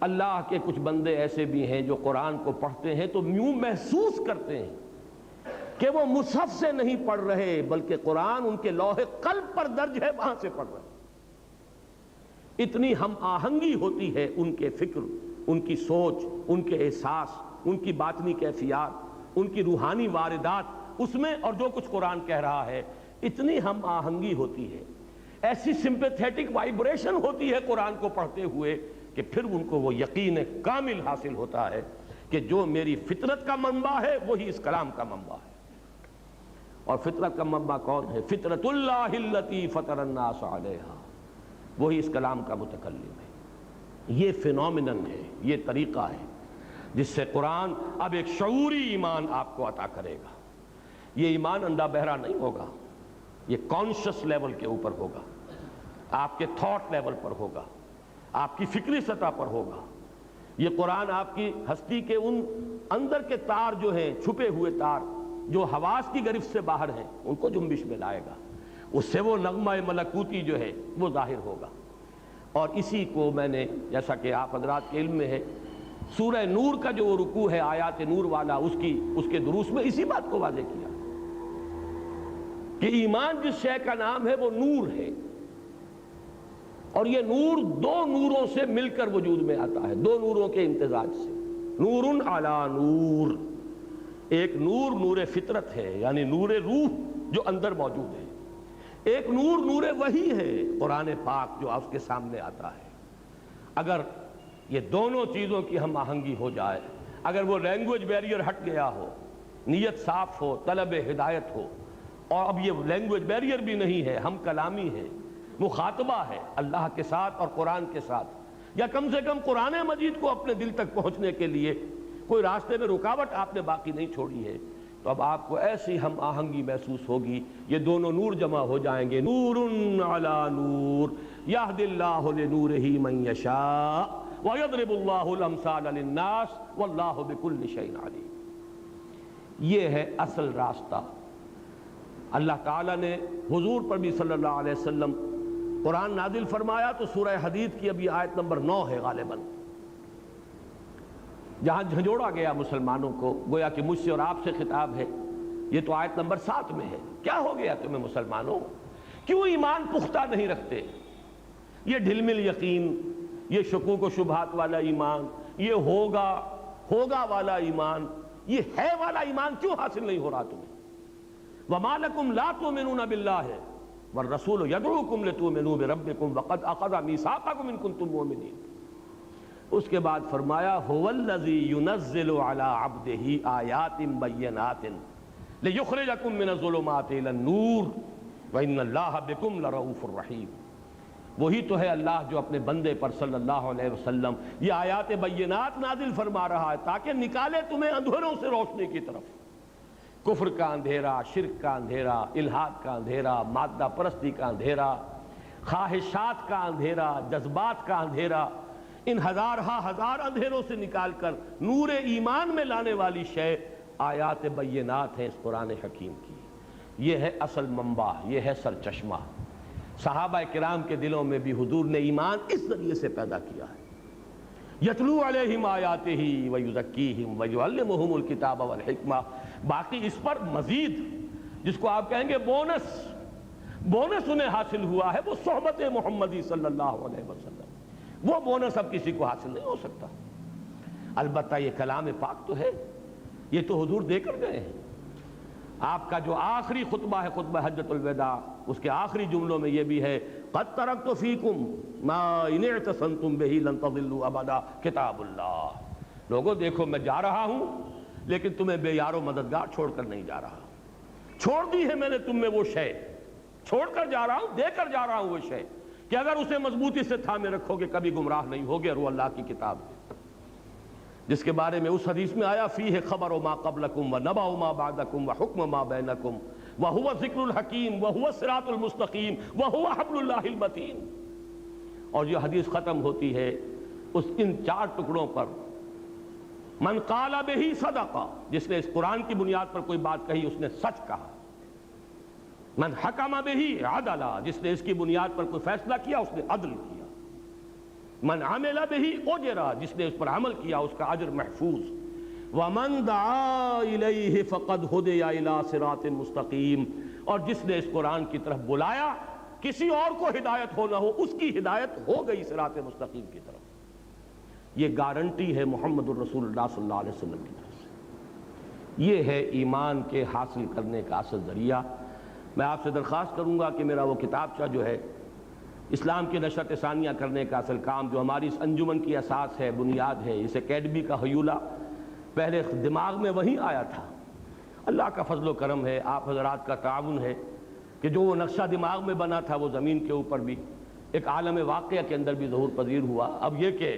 Speaker 1: اللہ کے کچھ بندے ایسے بھی ہیں جو قرآن کو پڑھتے ہیں تو یوں محسوس کرتے ہیں کہ وہ مصحف سے نہیں پڑھ رہے بلکہ قرآن ان کے لوح قلب پر درج ہے، وہاں سے پڑھ رہے ہیں۔ اتنی ہم آہنگی ہوتی ہے ان کے فکر، ان کی سوچ، ان کے احساس، ان کی باطنی کیفیات، ان کی روحانی واردات اس میں، اور جو کچھ قرآن کہہ رہا ہے، اتنی ہم آہنگی ہوتی ہے، ایسی سمپیتھیٹک وائبریشن ہوتی ہے قرآن کو پڑھتے ہوئے کہ پھر ان کو وہ یقین کامل حاصل ہوتا ہے کہ جو میری فطرت کا منبع ہے وہی اس کلام کا منبع ہے۔ اور فطرت کا منبع کون ہے؟ فطرت اللہ التی فطر الناس علیہا، وہی اس کلام کا متکلم ہے۔ یہ فینومینن ہے، یہ طریقہ ہے جس سے قرآن اب ایک شعوری ایمان آپ کو عطا کرے گا۔ یہ ایمان اندھا بہرا نہیں ہوگا، یہ کانشس لیول کے اوپر ہوگا، آپ کے تھاٹ لیول پر ہوگا، آپ کی فکری سطح پر ہوگا۔ یہ قرآن آپ کی ہستی کے ان اندر کے تار جو ہیں، چھپے ہوئے تار جو حواس کی گرفت سے باہر ہیں، ان کو جنبش میں لائے گا، اس سے وہ نغمہ ملکوتی جو ہے وہ ظاہر ہوگا۔ اور اسی کو میں نے، جیسا کہ آپ حضرات کے علم میں ہے، سورہ نور کا جو وہ رکوع ہے آیات نور والا، اس کے دروس میں اسی بات کو واضح کیا کہ ایمان جس شے کا نام ہے وہ نور ہے، اور یہ نور دو نوروں سے مل کر وجود میں آتا ہے، دو نوروں کے امتزاج سے، نور علی نور۔ ایک نور نور فطرت ہے، یعنی نور روح جو اندر موجود ہے، ایک نور نور وحی ہے، قرآن پاک جو اس کے سامنے آتا ہے۔ اگر یہ دونوں چیزوں کی ہم آہنگی ہو جائے، اگر وہ لینگویج بیریئر ہٹ گیا ہو، نیت صاف ہو، طلب ہدایت ہو، اور اب یہ لینگویج بیریئر بھی نہیں ہے، ہم کلامی ہے، مخاطبہ ہے اللہ کے ساتھ اور قرآن کے ساتھ، یا کم سے کم قرآن مجید کو اپنے دل تک پہنچنے کے لیے کوئی راستے میں رکاوٹ آپ نے باقی نہیں چھوڑی ہے، تو اب آپ کو ایسی ہم آہنگی محسوس ہوگی، یہ دونوں نور جمع ہو جائیں گے، نور علی نور یہدی اللہ لنورہ من یشاء ویضرب اللہ الامثال للناس واللہ بکل شیء علیم۔ یہ ہے اصل راستہ۔ اللہ تعالیٰ نے حضور پر بھی صلی اللہ علیہ وسلم قرآن نازل فرمایا تو سورہ حدید کی ابھی آیت نمبر 9 ہے غالباً، جہاں جھنجھوڑا گیا مسلمانوں کو، گویا کہ مجھ سے اور آپ سے خطاب ہے۔ یہ تو آیت نمبر 7 میں ہے۔ کیا ہو گیا تمہیں مسلمانوں؟ کیوں ایمان پختہ نہیں رکھتے؟ یہ ڈھلمل یقین، یہ شکوک و شبہات والا ایمان، یہ ہوگا والا ایمان، یہ ہے والا ایمان کیوں حاصل نہیں ہو رہا تمہیں؟ وَمَا لَكُمْ لَا تُؤْمِنُونَ بِاللَّهِ وَالرَّسُولُ يَدْعُوكُمْ لِتُؤْمِنُوا بِرَبِّكُمْ وَقَدْ أَخَذَ مِيثَاقَكُمْ إِن كُنتُم مُؤْمِنِينَ۔ اس کے بعد فرمایا هُوَ الَّذِي يُنَزِّلُ عَلَىٰ عَبْدِهِ آيَاتٍ بَيِّنَاتٍ لِيُخْرِجَكُم مِّنَ الظُّلُمَاتِ إِلَى النُّورِ وَإِنَّ اللَّهَ بِكُمْ لَرَءُوفٌ رَحِيمٌ۔ وہی تو ہے اللہ جو اپنے بندے پر صلی اللہ علیہ وسلم یہ آیات بینات نازل فرما رہا ہے تاکہ نکالے تمہیں اندھیروں سے روشنی کی طرف، کفر کا اندھیرا، شرک کا اندھیرا، الحاد کا اندھیرا، مادہ پرستی کا اندھیرا، خواہشات کا اندھیرا، جذبات کا اندھیرا، ان ہزار اندھیروں سے نکال کر نور ایمان میں لانے والی شے آیات بینات ہیں اس قرآن حکیم کی۔ یہ ہے اصل منبع، یہ ہے سرچشمہ۔ صحابہ کرام کے دلوں میں بھی حضور نے ایمان اس ذریعے سے پیدا کیا ہے۔ یتلو علیہم آیاتہ ویزکیہم ویعلمہم الکتاب والحکمہ۔ باقی اس پر مزید جس کو آپ کہیں گے بونس انہیں حاصل ہوا ہے، وہ صحبت محمدی صلی اللہ علیہ وسلم۔ وہ بونس اب کسی کو حاصل نہیں ہو سکتا۔ البتہ یہ کلام پاک تو ہے، یہ تو حضور دے کر گئے ہیں۔ آپ کا جو آخری خطبہ ہے، خطبہ حجۃ الوداع، اس کے آخری جملوں میں یہ بھی ہے قد ترکت فیکم ما ان اعتصمتم بہ لن تضلوا ابدا کتاب اللہ۔ لوگوں دیکھو میں جا رہا ہوں لیکن تمہیں بے یار و مددگار چھوڑ کر نہیں جا رہا۔ چھوڑ دی ہے میں نے تم میں وہ شے، چھوڑ کر جا رہا ہوں، دے کر جا رہا ہوں وہ شے کہ اگر اسے مضبوطی سے تھامے رکھو گے کبھی گمراہ نہیں ہوگے۔ اور وہ اللہ کی کتاب ہے جس کے بارے میں اس حدیث میں آیا فیہ خبر ما قبلکم ونبأ ما بعدکم وحکم ما بینکم وہو ذکر الحکیم وہو الصراط المستقیم وہو حبل اللہ المتین۔ اور یہ حدیث ختم ہوتی ہے ان 4 ٹکڑوں پر، من قال بہ صدقہ، جس نے اس قرآن کی بنیاد پر کوئی بات کہی اس نے سچ کہا، من حکم بہ عدلا، جس نے اس کی بنیاد پر کوئی فیصلہ کیا اس نے عدل کیا، من عمل بہ اجرا، جس نے اس پر عمل کیا اس کا اجر محفوظ، ومن دعا الیہ فقد ہدی الی صراط مستقیم، اور جس نے اس قرآن کی طرف بلایا کسی اور کو ہدایت ہو نہ ہو اس کی ہدایت ہو گئی صراط مستقیم کی طرف۔ یہ گارنٹی ہے محمد الرسول اللہ صلی اللہ علیہ وسلم کی طرف سے۔ یہ ہے ایمان کے حاصل کرنے کا اصل ذریعہ۔ میں آپ سے درخواست کروں گا کہ میرا وہ کتابچہ جو ہے اسلام کی نشر ثانیہ کرنے کا اصل کام جو ہماری اس انجمن کی اساس ہے، بنیاد ہے، اس اکیڈمی کا حیولہ پہلے دماغ میں وہیں آیا تھا۔ اللہ کا فضل و کرم ہے، آپ حضرات کا تعاون ہے کہ جو وہ نقشہ دماغ میں بنا تھا وہ زمین کے اوپر بھی ایک عالم واقعہ کے اندر بھی ظہور پذیر ہوا۔ اب یہ کہ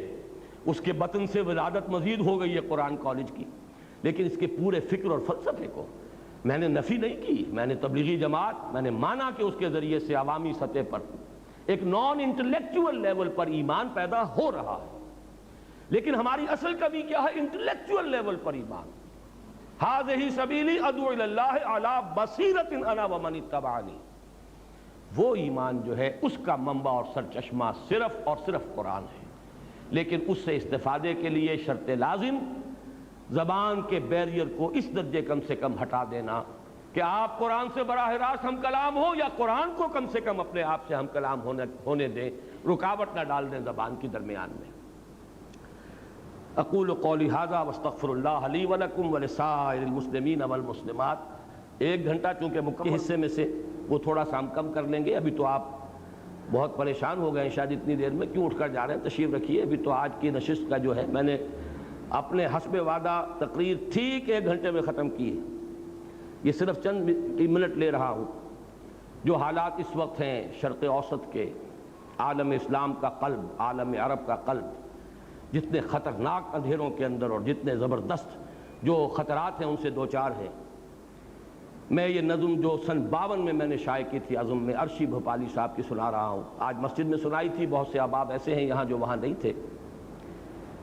Speaker 1: اس کے بطن سے ولادت مزید ہو گئی ہے قرآن کالج کی، لیکن اس کے پورے فکر اور فلسفے کو میں نے نفی نہیں کی، میں نے تبلیغی جماعت میں نے مانا کہ اس کے ذریعے سے عوامی سطح پر ایک نان انٹلیکچول لیول پر ایمان پیدا ہو رہا ہے، لیکن ہماری اصل کمی کیا ہے؟ انٹلیکچول لیول پر ایمان۔ ھذہ سبیلی ادعو الی اللہ علی بصیرۃ انا ومن اتبعنی، وہ ایمان جو ہے اس کا منبع اور سرچشمہ صرف اور صرف قرآن ہے، لیکن اس سے استفادے کے لیے شرط لازم زبان کے بیریئر کو اس درجے کم سے کم ہٹا دینا کہ آپ قرآن سے براہ راست ہم کلام ہو یا قرآن کو کم سے کم اپنے آپ سے ہم کلام ہونے دیں، رکاوٹ نہ ڈال دیں زبان کی درمیان میں۔ اقول قولی ھذا واستغفر اللہ لی ولکم ولسائر المسلمین والمسلمات۔ 1 گھنٹہ چونکہ مکمل حصے میں سے وہ تھوڑا سا ہم کم کر لیں گے۔ ابھی تو آپ بہت پریشان ہو گئے ہیں شاید اتنی دیر میں، کیوں اٹھ کر جا رہے ہیں؟ تشریف رکھیے۔ ابھی تو آج کی نشست کا جو ہے میں نے اپنے حسب وعدہ تقریر ٹھیک 1 گھنٹے میں ختم کی ہے، یہ صرف چند منٹ لے رہا ہوں۔ جو حالات اس وقت ہیں شرق اوسط کے، عالم اسلام کا قلب، عالم عرب کا قلب، جتنے خطرناک اندھیروں کے اندر اور جتنے زبردست جو خطرات ہیں ان سے دوچار ہیں، میں یہ نظم جو سن 52 میں نے شائع کی تھی عزم میں، عرشی بھوپالی صاحب کی سنا رہا ہوں، آج مسجد میں سنائی تھی، بہت سے احباب ایسے ہیں یہاں جو وہاں نہیں تھے۔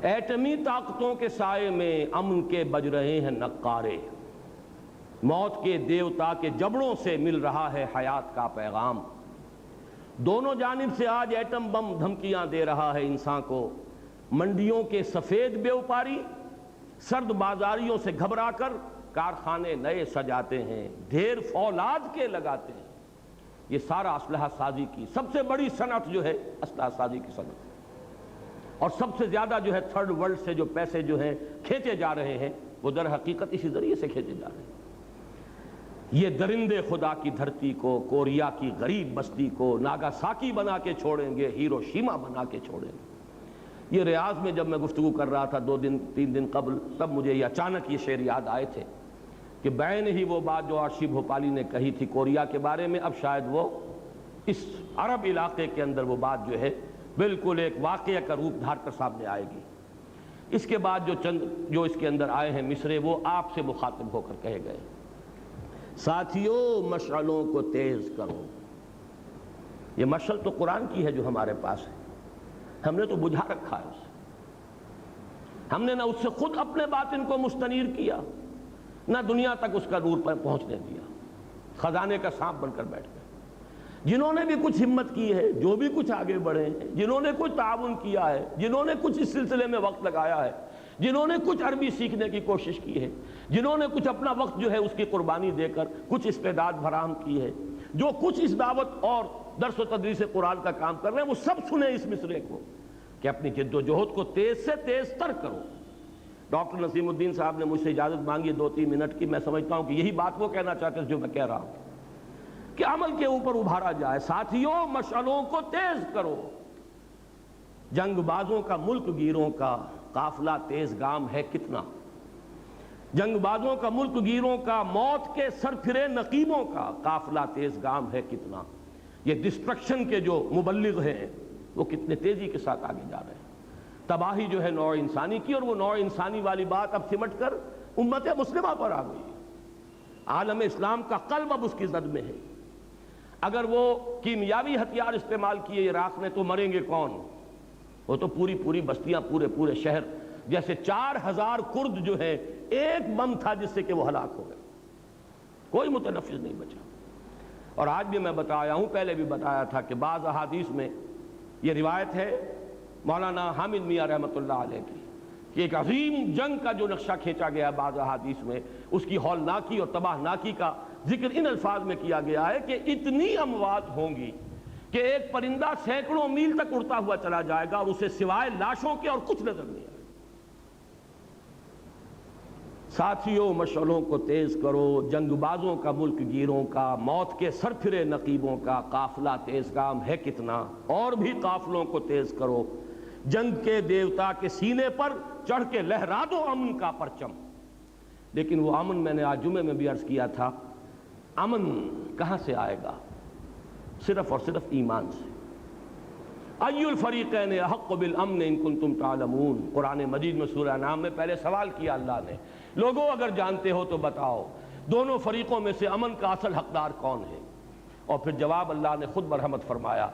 Speaker 1: ایٹمی طاقتوں کے سائے میں امن کے بج رہے ہیں نقارے، موت کے دیوتا کے جبڑوں سے مل رہا ہے حیات کا پیغام، دونوں جانب سے آج ایٹم بم دھمکیاں دے رہا ہے انسان کو، منڈیوں کے سفید بیوپاری سرد بازاریوں سے گھبرا کر کارخانے نئے سجاتے ہیں، ڈھیر فولاد کے لگاتے ہیں۔ یہ سارا اسلحہ سازی کی سب سے بڑی صنعت جو ہے اسلحہ سازی کی صنعت، اور سب سے زیادہ جو ہے تھرڈ ورلڈ سے جو پیسے جو ہیں کھینچے جا رہے ہیں وہ در حقیقت اسی ذریعے سے کھینچے جا رہے ہیں۔ یہ درندے خدا کی دھرتی کو، کوریا کی غریب بستی کو ناگاساکی بنا کے چھوڑیں گے، ہیروشیما بنا کے چھوڑیں گے۔ یہ ریاض میں جب میں گفتگو کر رہا تھا 2-3 دن قبل، تب مجھے یہ اچانک یہ شعر یاد آئے تھے کہ بین ہی وہ بات جو عرشی بھوپالی نے کہی تھی کوریا کے بارے میں، اب شاید وہ اس عرب علاقے کے اندر وہ بات جو ہے بالکل ایک واقعہ کا روپ دھار کر سامنے آئے گی۔ اس کے بعد جو اس کے اندر آئے ہیں مصرے، وہ آپ سے مخاطب ہو کر کہے گئے، ساتھیوں مشعلوں کو تیز کرو۔ یہ مشعل تو قرآن کی ہے جو ہمارے پاس ہے، ہم نے تو بجھا رکھا ہے اسے، ہم نے نہ اس سے خود اپنے باطن کو مستنیر کیا، نہ دنیا تک اس کا نور پر پہنچنے دیا، خزانے کا سانپ بن کر بیٹھ گئے۔ جنہوں نے بھی کچھ ہمت کی ہے، جو بھی کچھ آگے بڑھے ہیں، جنہوں نے کچھ تعاون کیا ہے، جنہوں نے کچھ اس سلسلے میں وقت لگایا ہے، جنہوں نے کچھ عربی سیکھنے کی کوشش کی ہے، جنہوں نے کچھ اپنا وقت جو ہے اس کی قربانی دے کر کچھ استعداد فراہم کی ہے، جو کچھ اس دعوت اور درس و تدریس قرآن کا کام کر رہے ہیں، وہ سب سنیں اس مصرے کو کہ اپنی جد و جہد کو تیز سے تیز تر کرو۔ ڈاکٹر نسیم الدین صاحب نے مجھ سے اجازت مانگی 2-3 منٹ کی، میں سمجھتا ہوں کہ یہی بات وہ کہنا چاہتے ہیں جو میں کہہ رہا ہوں کہ عمل کے اوپر ابھارا جائے۔ ساتھیوں مشعلوں کو تیز کرو، جنگ بازوں کا ملک گیروں کا قافلہ تیز گام ہے کتنا، جنگ بازوں کا ملک گیروں کا موت کے سر پھرے نقیبوں کا قافلہ تیز گام ہے کتنا۔ یہ ڈسٹرکشن کے جو مبلغ ہیں وہ کتنے تیزی کے ساتھ آگے جا رہے ہیں، تباہی جو ہے نوع انسانی کی، اور وہ نوع انسانی والی بات اب سمٹ کر امت مسلمہ پر آ گئی۔ عالم اسلام کا قلب اب اس کی زد میں ہے۔ اگر وہ کیمیاوی ہتھیار استعمال کیے عراق نے تو مریں گے کون؟ وہ تو پوری بستیاں، پورے شہر، جیسے 4000 کرد جو ہیں، ایک بم تھا جس سے کہ وہ ہلاک ہو گئے، کوئی متنفذ نہیں بچا۔ اور آج بھی میں بتایا ہوں، پہلے بھی بتایا تھا کہ بعض احادیث میں یہ روایت ہے مولانا حامد میاں رحمۃ اللہ علیہ کی کہ ایک عظیم جنگ کا جو نقشہ کھینچا گیا بعض احادیث میں، اس کی ہولناکی اور تباہ ناکی کا ذکر ان الفاظ میں کیا گیا ہے کہ اتنی اموات ہوں گی کہ ایک پرندہ سینکڑوں میل تک اڑتا ہوا چلا جائے گا اور اسے سوائے لاشوں کے اور کچھ نظر نہیں آئے۔ ساتھیوں مشعلوں کو تیز کرو، جنگ بازوں کا ملک گیروں کا موت کے سر پھرے نقیبوں کا قافلہ تیز گام ہے کتنا، اور بھی قافلوں کو تیز کرو، جنگ کے دیوتا کے سینے پر چڑھ کے لہرا دو امن کا پرچم۔ لیکن وہ امن میں نے آج جمعے میں بھی عرض کیا تھا، امن کہاں سے آئے گا؟ صرف اور صرف ایمان سے۔ ای الفریقین احق بالامن ان کنتم تعلمون، قرآن مجید میں سورہ انعام میں پہلے سوال کیا اللہ نے، لوگوں اگر جانتے ہو تو بتاؤ دونوں فریقوں میں سے امن کا اصل حقدار کون ہے؟ اور پھر جواب اللہ نے خود برحمت فرمایا،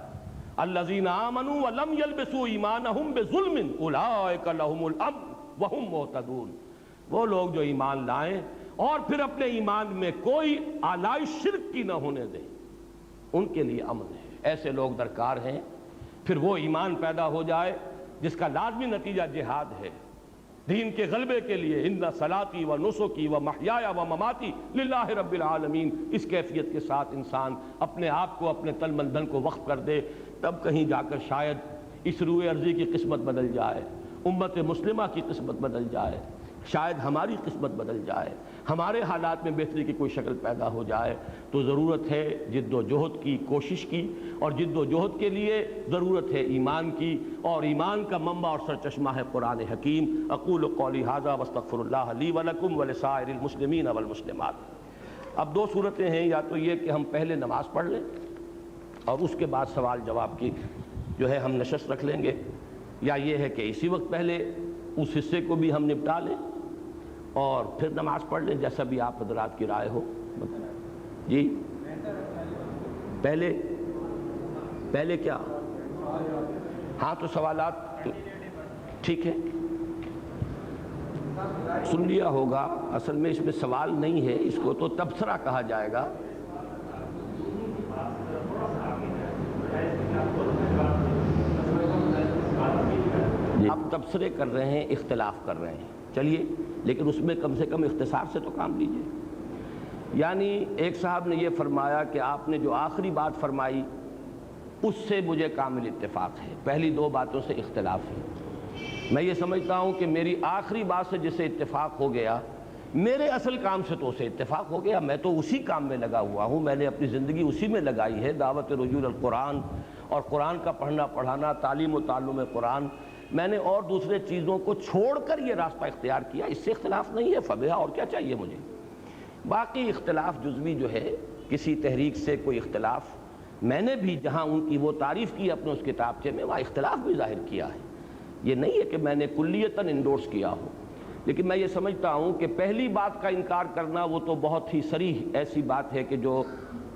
Speaker 1: الذین آمنوا ولم یلبسوا ایمانہم بظلم اولئک لہم الامن وہم مہتدون، وہ لوگ جو ایمان لائیں اور پھر اپنے ایمان میں کوئی آلائش شرک کی نہ ہونے دیں، ان کے لیے امن ہے۔ ایسے لوگ درکار ہیں۔ پھر وہ ایمان پیدا ہو جائے جس کا لازمی نتیجہ جہاد ہے، دین کے غلبے کے لیے، ان صلاتی و نسکی و محیایا و مماتی للہ رب العالمین، اس کیفیت کے ساتھ انسان اپنے آپ کو، اپنے تن من دھن کو وقف کر دے، تب کہیں جا کر شاید اس روئے ارضی کی قسمت بدل جائے، امت مسلمہ کی قسمت بدل جائے، شاید ہماری قسمت بدل جائے، ہمارے حالات میں بہتری کی کوئی شکل پیدا ہو جائے۔ تو ضرورت ہے جد و جہد کی، کوشش کی، اور جد و جہد کے لیے ضرورت ہے ایمان کی، اور ایمان کا منبع اور سرچشمہ ہے قرآن حکیم۔ اقول قولی ھذا واستغفر اللہ لی ولکم ولسائر المسلمین والمسلمات۔ اب 2 صورتیں ہیں، یا تو یہ کہ ہم پہلے نماز پڑھ لیں اور اس کے بعد سوال جواب کی جو ہے ہم نشست رکھ لیں گے، یا یہ ہے کہ اسی وقت پہلے اس حصے کو بھی ہم نپٹا لیں اور پھر نماز پڑھ لیں، جیسا بھی آپ حضرات کی رائے ہو۔ جی پہلے کیا؟ ہاں تو سوالات ٹھیک ہے سن لیا ہوگا، اصل میں اس میں سوال نہیں ہے، اس کو تو تبصرہ کہا جائے گا۔ آپ تبصرے کر رہے ہیں، اختلاف کر رہے ہیں، چلیے لیکن اس میں کم سے کم اختصار سے تو کام لیجئے۔ یعنی ایک صاحب نے یہ فرمایا کہ آپ نے جو آخری بات فرمائی اس سے مجھے کامل اتفاق ہے، پہلی دو باتوں سے اختلاف ہے۔ میں یہ سمجھتا ہوں کہ میری آخری بات سے جسے اتفاق ہو گیا، میرے اصل کام سے تو اسے اتفاق ہو گیا، میں تو اسی کام میں لگا ہوا ہوں، میں نے اپنی زندگی اسی میں لگائی ہے، دعوت رجوع القرآن اور قرآن کا پڑھنا پڑھانا، تعلیم و تعلم قرآن، میں نے اور دوسرے چیزوں کو چھوڑ کر یہ راستہ اختیار کیا، اس سے اختلاف نہیں ہے، فبہا، اور کیا چاہیے مجھے۔ باقی اختلاف جزوی جو ہے، کسی تحریک سے کوئی اختلاف، میں نے بھی جہاں ان کی وہ تعریف کی اپنے اس کتابچے میں، وہاں اختلاف بھی ظاہر کیا ہے، یہ نہیں ہے کہ میں نے کلیتاً انڈورس کیا ہو، لیکن میں یہ سمجھتا ہوں کہ پہلی بات کا انکار کرنا وہ تو بہت ہی صریح ایسی بات ہے کہ جو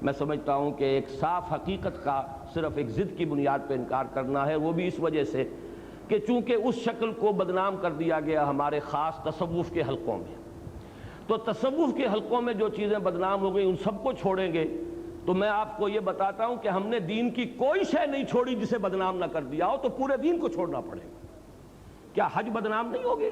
Speaker 1: میں سمجھتا ہوں کہ ایک صاف حقیقت کا صرف ایک ضد کی بنیاد پہ انکار کرنا ہے، وہ بھی اس وجہ سے کہ چونکہ اس شکل کو بدنام کر دیا گیا ہمارے خاص تصوف کے حلقوں میں، تو تصوف کے حلقوں میں جو چیزیں بدنام ہو گئی ان سب کو چھوڑیں گے تو میں آپ کو یہ بتاتا ہوں کہ ہم نے دین کی کوئی شے نہیں چھوڑی جسے بدنام نہ کر دیا ہو، تو پورے دین کو چھوڑنا پڑے گا۔ کیا حج بدنام نہیں ہو گیا؟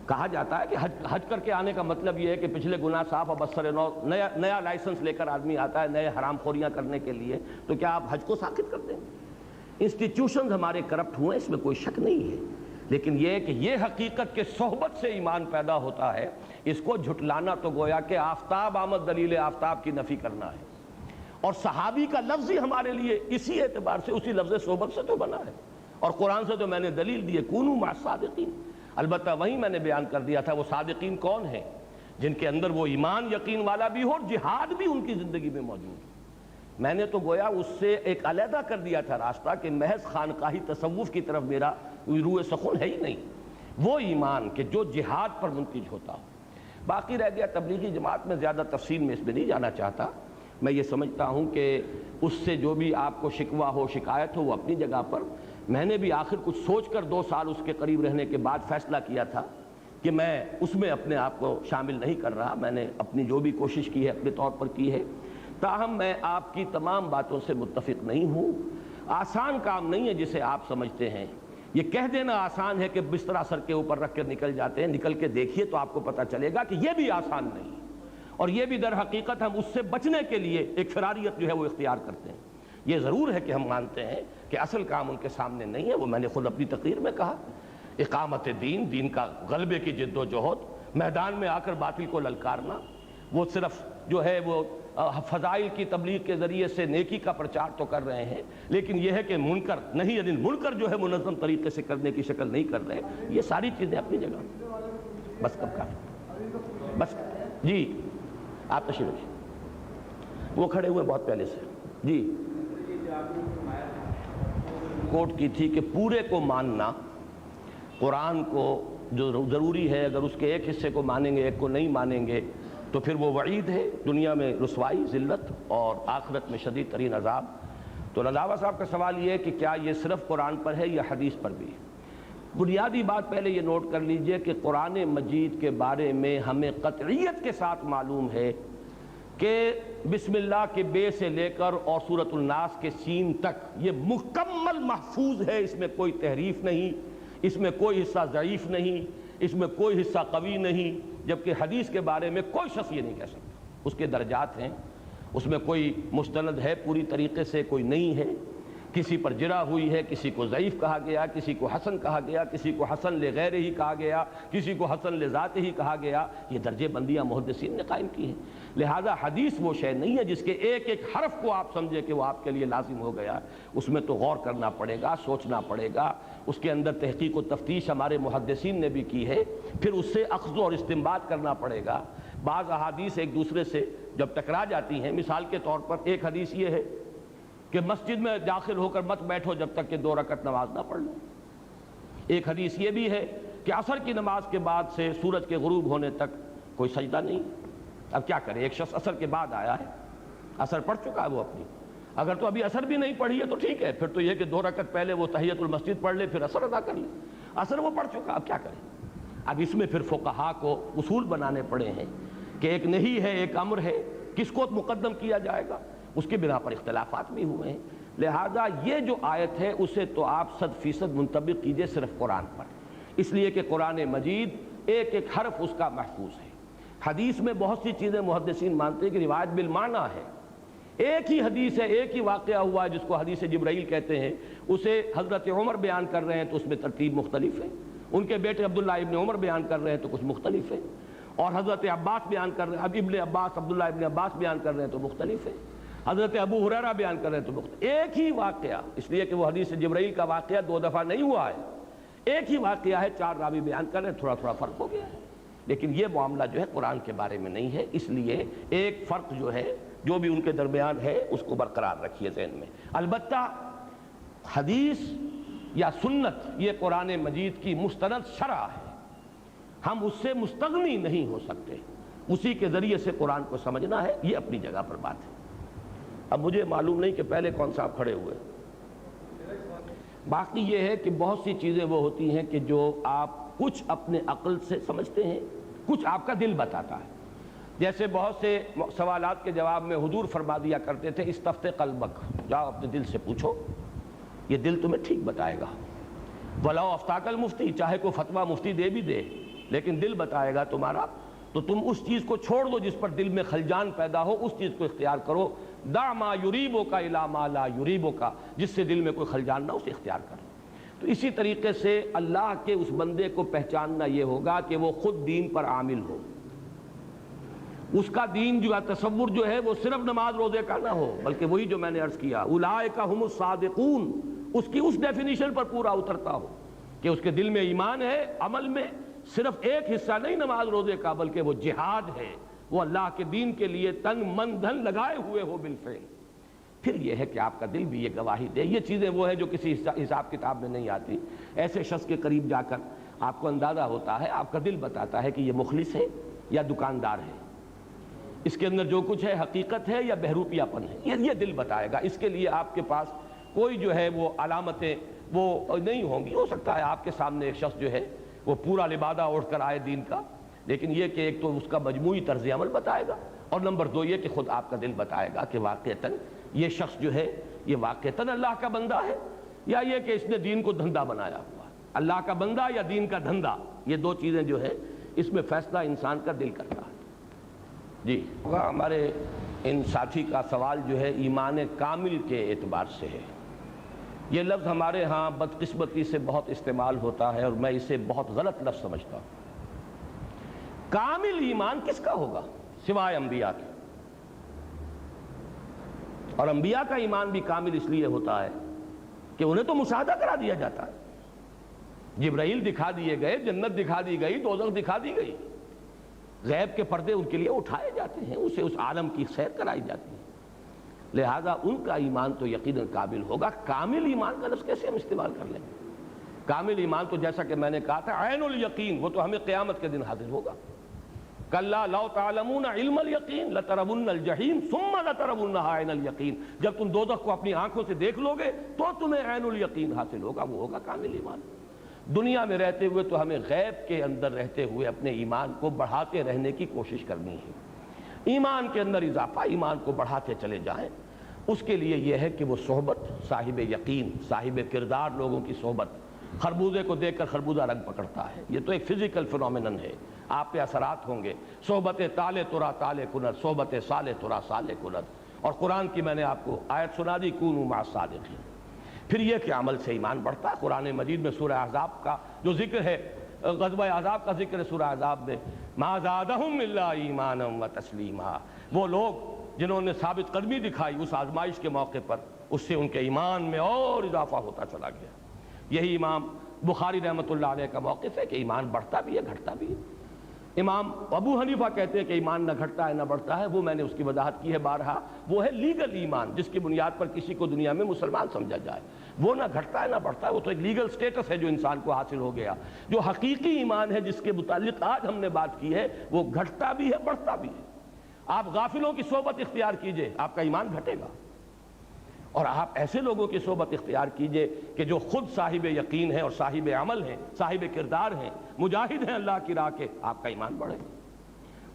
Speaker 1: کہا جاتا ہے کہ حج کر کے آنے کا مطلب یہ ہے کہ پچھلے گناہ صاف اور بسر نو، نیا لائسنس لے کر آدمی آتا ہے نئے حرام خوریاں کرنے کے لیے، تو کیا آپ حج کو ساقط کر دیں گے؟ انسٹیٹیوشنز ہمارے کرپٹ ہوئے، اس میں کوئی شک نہیں ہے، لیکن یہ کہ یہ حقیقت کے صحبت سے ایمان پیدا ہوتا ہے، اس کو جھٹلانا تو گویا کہ آفتاب آمد دلیل آفتاب کی نفی کرنا ہے، اور صحابی کا لفظ ہی ہمارے لیے اسی اعتبار سے اسی لفظ صحبت سے تو بنا ہے، اور قرآن سے تو میں نے دلیل دی ہے کونوا مع الصادقین۔ البتہ وہیں میں نے بیان کر دیا تھا وہ صادقین کون ہیں، جن کے اندر وہ ایمان یقین والا بھی ہو اور جہاد بھی ان کی زندگی میں موجود ہو۔ میں نے تو گویا اس سے ایک علیحدہ کر دیا تھا راستہ کہ محض خانقاہی تصوف کی طرف میرا روح سخن ہے ہی نہیں، وہ ایمان کہ جو جہاد پر منتج ہوتا ہو۔ باقی رہ گیا تبلیغی جماعت میں زیادہ تفصیل میں اس میں نہیں جانا چاہتا، میں یہ سمجھتا ہوں کہ اس سے جو بھی آپ کو شکوہ ہو شکایت ہو وہ اپنی جگہ پر، میں نے بھی آخر کچھ سوچ کر 2 سال اس کے قریب رہنے کے بعد فیصلہ کیا تھا کہ میں اس میں اپنے آپ کو شامل نہیں کر رہا، میں نے اپنی جو بھی کوشش کی ہے اپنے طور پر کی ہے، تاہم میں آپ کی تمام باتوں سے متفق نہیں ہوں۔ آسان کام نہیں ہے جسے آپ سمجھتے ہیں، یہ کہہ دینا آسان ہے کہ بستر سر کے اوپر رکھ کر نکل جاتے ہیں، نکل کے دیکھیے تو آپ کو پتہ چلے گا کہ یہ بھی آسان نہیں ہے، اور یہ بھی در حقیقت ہم اس سے بچنے کے لیے ایک فراریت جو ہے وہ اختیار کرتے ہیں۔ یہ ضرور ہے کہ ہم مانتے ہیں کہ اصل کام ان کے سامنے نہیں ہے، وہ میں نے خود اپنی تقریر میں کہا، اقامت دین، دین کا غلبے کی جد و جہد، میدان میں آ کر باطل کو للکارنا، وہ صرف جو ہے وہ فضائل کی تبلیغ کے ذریعے سے نیکی کا پرچار تو کر رہے ہیں، لیکن یہ ہے کہ منکر نہیں، یعنی منکر جو ہے منظم طریقے سے کرنے کی شکل نہیں کر رہے، یہ ساری چیزیں اپنی جگہ۔ بس کب کا بس جی آپ تشریف رکھیے، وہ کھڑے ہوئے بہت پہلے سے جی۔ کوٹ کی تھی کہ پورے کو ماننا، قرآن کو جو ضروری ہے، اگر اس کے ایک حصے کو مانیں گے ایک کو نہیں مانیں گے تو پھر وہ وعید ہے، دنیا میں رسوائی، ذلت، اور آخرت میں شدید ترین عذاب۔ تو رضاوہ صاحب کا سوال یہ ہے کہ کیا یہ صرف قرآن پر ہے یا حدیث پر بھی؟ بنیادی بات پہلے یہ نوٹ کر لیجئے کہ قرآن مجید کے بارے میں ہمیں قطعیت کے ساتھ معلوم ہے کہ بسم اللہ کے بے سے لے کر اور سورۃ الناس کے سین تک یہ مکمل محفوظ ہے، اس میں کوئی تحریف نہیں، اس میں کوئی حصہ ضعیف نہیں، اس میں کوئی حصہ قوی نہیں، جبکہ حدیث کے بارے میں کوئی شخص یہ نہیں کہہ سکتا، اس کے درجات ہیں، اس میں کوئی مستند ہے پوری طریقے سے، کوئی نہیں ہے، کسی پر جرح ہوئی ہے، کسی کو ضعیف کہا گیا، کسی کو حسن کہا گیا، کسی کو حسن لغیر ہی کہا گیا، کسی کو حسن لذات ہی کہا گیا، یہ درجے بندیاں محدثین نے قائم کی ہیں۔ لہذا حدیث وہ شے نہیں ہے جس کے ایک ایک حرف کو آپ سمجھے کہ وہ آپ کے لیے لازم ہو گیا، اس میں تو غور کرنا پڑے گا، سوچنا پڑے گا، اس کے اندر تحقیق و تفتیش ہمارے محدثین نے بھی کی ہے، پھر اس سے اخذ اور استنباط کرنا پڑے گا۔ بعض احادیث ایک دوسرے سے جب ٹکرا جاتی ہیں، مثال کے طور پر ایک حدیث یہ ہے کہ مسجد میں داخل ہو کر مت بیٹھو جب تک کہ 2 رکعت نماز نہ پڑھ لو، ایک حدیث یہ بھی ہے کہ عصر کی نماز کے بعد سے سورج کے غروب ہونے تک کوئی سجدہ نہیں۔ اب کیا کرے، ایک شخص عصر کے بعد آیا ہے، عصر پڑھ چکا ہے وہ اپنی، اگر تو ابھی عصر بھی نہیں پڑھی ہے تو ٹھیک ہے، پھر تو یہ کہ 2 رکعت پہلے وہ تحیت المسجد پڑھ لے، پھر عصر ادا کر لے، عصر وہ پڑھ چکا، اب کیا کرے۔ اب اس میں پھر فقہا کو اصول بنانے پڑے ہیں کہ ایک نہیں ہے ایک امر ہے، کس کو مقدم کیا جائے گا، اس کے بنا پر اختلافات بھی ہوئے ہیں۔ لہذا یہ جو آیت ہے اسے تو آپ 100% منطبق کیجئے صرف قرآن پر، اس لیے کہ قرآن مجید ایک ایک حرف اس کا محفوظ ہے۔ حدیث میں بہت سی چیزیں محدثین مانتے ہیں کہ روایت بالمعنی ہے، ایک ہی حدیث ہے، ایک ہی واقعہ ہوا ہے جس کو حدیث جبرائیل کہتے ہیں، اسے حضرت عمر بیان کر رہے ہیں تو اس میں ترتیب مختلف ہے، ان کے بیٹے عبداللہ ابن عمر بیان کر رہے ہیں تو کچھ مختلف ہے، اور حضرت عباس بیان کر رہے ہیں، اب ابن عباس عبداللہ ابن عباس بیان کر رہے ہیں تو مختلف ہے، حضرت ابو ہریرہ بیان کر رہے ہیں تو مختلف، ایک ہی واقعہ، اس لیے کہ وہ حدیث جبرائیل کا واقعہ 2 دفعہ نہیں ہوا ہے، ایک ہی واقعہ ہے، 4 راوی بیان کر رہے ہیں، تھوڑا تھوڑا فرق ہو گیا ہے، لیکن یہ معاملہ جو ہے قرآن کے بارے میں نہیں ہے، اس لیے ایک فرق جو ہے جو بھی ان کے درمیان ہے اس کو برقرار رکھیے ذہن میں۔ البتہ حدیث یا سنت یہ قرآن مجید کی مستند شرح ہے، ہم اس سے مستغنی نہیں ہو سکتے، اسی کے ذریعے سے قرآن کو سمجھنا ہے، یہ اپنی جگہ پر بات ہے۔ اب مجھے معلوم نہیں کہ پہلے کون صاحب کھڑے ہوئے، باقی یہ ہے کہ بہت سی چیزیں وہ ہوتی ہیں کہ جو آپ کچھ اپنے عقل سے سمجھتے ہیں، کچھ آپ کا دل بتاتا ہے، جیسے بہت سے سوالات کے جواب میں حضور فرما دیا کرتے تھے استفت قلبک، جاؤ اپنے دل سے پوچھو، یہ دل تمہیں ٹھیک بتائے گا، ولاؤ افتاک المفتی، چاہے کوئی فتویٰ مفتی دے بھی دے لیکن دل بتائے گا تمہارا، تو تم اس چیز کو چھوڑ دو جس پر دل میں خلجان پیدا ہو، اس چیز کو اختیار کرو، دع ما یریبک الی ما لا یریبک، جس سے دل میں کوئی خلجان نہ اسے اختیار کرو۔ تو اسی طریقے سے اللہ کے اس بندے کو پہچاننا یہ ہوگا کہ وہ خود دین پر عامل ہو، اس کا دین جو تصور جو ہے وہ صرف نماز روزے کا نہ ہو، بلکہ وہی جو میں نے عرض کیا اولئک هم الصادقون، اس کی اس ڈیفینیشن پر پورا اترتا ہو کہ اس کے دل میں ایمان ہے، عمل میں صرف ایک حصہ نہیں نماز روزے کا بلکہ وہ جہاد ہے، وہ اللہ کے دین کے لیے تن من دھن لگائے ہوئے ہو بالفعل۔ پھر یہ ہے کہ آپ کا دل بھی یہ گواہی دے، یہ چیزیں وہ ہیں جو کسی حساب کتاب میں نہیں آتی، ایسے شخص کے قریب جا کر آپ کو اندازہ ہوتا ہے، آپ کا دل بتاتا ہے کہ یہ مخلص ہے یا دکاندار ہے، اس کے اندر جو کچھ ہے حقیقت ہے یا بہروپیہ پن ہے، یہ دل بتائے گا۔ اس کے لیے آپ کے پاس کوئی جو ہے وہ علامتیں وہ نہیں ہوں گی، ہو سکتا ہے آپ کے سامنے ایک شخص جو ہے وہ پورا لبادہ اوڑھ کر آئے دین کا، لیکن یہ کہ ایک تو اس کا مجموعی طرز عمل بتائے گا، اور نمبر 2 یہ کہ خود آپ کا دل بتائے گا کہ واقعتاً یہ شخص جو ہے یہ واقعتاً اللہ کا بندہ ہے، یا یہ کہ اس نے دین کو دھندا بنایا ہوا ہے۔ اللہ کا بندہ یا دین کا دھندا، یہ 2 چیزیں جو ہے اس میں فیصلہ انسان کا دل کرتا ہے۔ جی ہمارے ان ساتھی کا سوال جو ہے ایمان کامل کے اعتبار سے ہے، یہ لفظ ہمارے ہاں بدقسمتی سے بہت استعمال ہوتا ہے اور میں اسے بہت غلط لفظ سمجھتا ہوں۔ کامل ایمان کس کا ہوگا سوائے انبیاء کے، اور انبیاء کا ایمان بھی کامل اس لیے ہوتا ہے کہ انہیں تو مشاہدہ کرا دیا جاتا ہے، جبرائیل دکھا دیے گئے، جنت دکھا دی گئی، دوزخ دکھا دی گئی، غیب کے پردے ان کے لیے اٹھائے جاتے ہیں، اسے اس عالم کی سیر کرائی جاتی ہے، لہذا ان کا ایمان تو یقیناً کامل ہوگا۔ کامل ایمان کا لفظ کیسے ہم استعمال کر لیں؟ کامل ایمان تو جیسا کہ میں نے کہا تھا عین الیقین، وہ تو ہمیں قیامت کے دن حاصل ہوگا۔ کلا لو تعلمون علم الیقین لترون الجحیم ثم لترونها عین الیقین، جب تم دوزخ کو اپنی آنکھوں سے دیکھ لو گے تو تمہیں عین الیقین حاصل ہوگا، وہ ہوگا کامل ایمان۔ دنیا میں رہتے ہوئے تو ہمیں غیب کے اندر رہتے ہوئے اپنے ایمان کو بڑھاتے رہنے کی کوشش کرنی ہے، ایمان کے اندر اضافہ، ایمان کو بڑھاتے چلے جائیں۔ اس کے لیے یہ ہے کہ وہ صحبت، صاحب یقین، صاحب کردار لوگوں کی صحبت، خربوزے کو دیکھ کر خربوزہ رنگ پکڑتا ہے، یہ تو ایک فزیکل فینومینن ہے، آپ پہ اثرات ہوں گے۔ صحبت تالے ترا تالے کنت، صحبت صالح ترا صالح کنت، اور قرآن کی میں نے آپ کو آیت سنا دی کونوا مع الصادقین۔ پھر یہ کہ عمل سے ایمان بڑھتا ہے۔ قرآن مجید میں سورہ احزاب کا جو ذکر ہے، غزوہ احزاب کا ذکر ہے سورہ احزاب میں، ما زادہم الا ایمانا وتسلیما، وہ لوگ جنہوں نے ثابت قدمی دکھائی اس آزمائش کے موقع پر، اس سے ان کے ایمان میں اور اضافہ ہوتا چلا گیا۔ یہی امام بخاری رحمۃ اللہ علیہ کا موقف ہے کہ ایمان بڑھتا بھی ہے گھٹتا بھی ہے۔ امام ابو حنیفہ کہتے ہیں کہ ایمان نہ گھٹتا ہے نہ بڑھتا ہے، وہ میں نے اس کی وضاحت کی ہے بارہا، وہ ہے لیگل ایمان، جس کی بنیاد پر کسی کو دنیا میں مسلمان سمجھا جائے، وہ نہ گھٹتا ہے نہ بڑھتا ہے، وہ تو ایک لیگل سٹیٹس ہے جو انسان کو حاصل ہو گیا۔ جو حقیقی ایمان ہے جس کے متعلق آج ہم نے بات کی ہے، وہ گھٹتا بھی ہے بڑھتا بھی ہے۔ آپ غافلوں کی صحبت اختیار کیجئے، آپ کا ایمان گھٹے گا، اور آپ ایسے لوگوں کی صحبت اختیار کیجئے کہ جو خود صاحب یقین ہیں اور صاحب عمل ہیں، صاحب کردار ہیں، مجاہد ہیں اللہ کی راہ کے، آپ کا ایمان بڑھے۔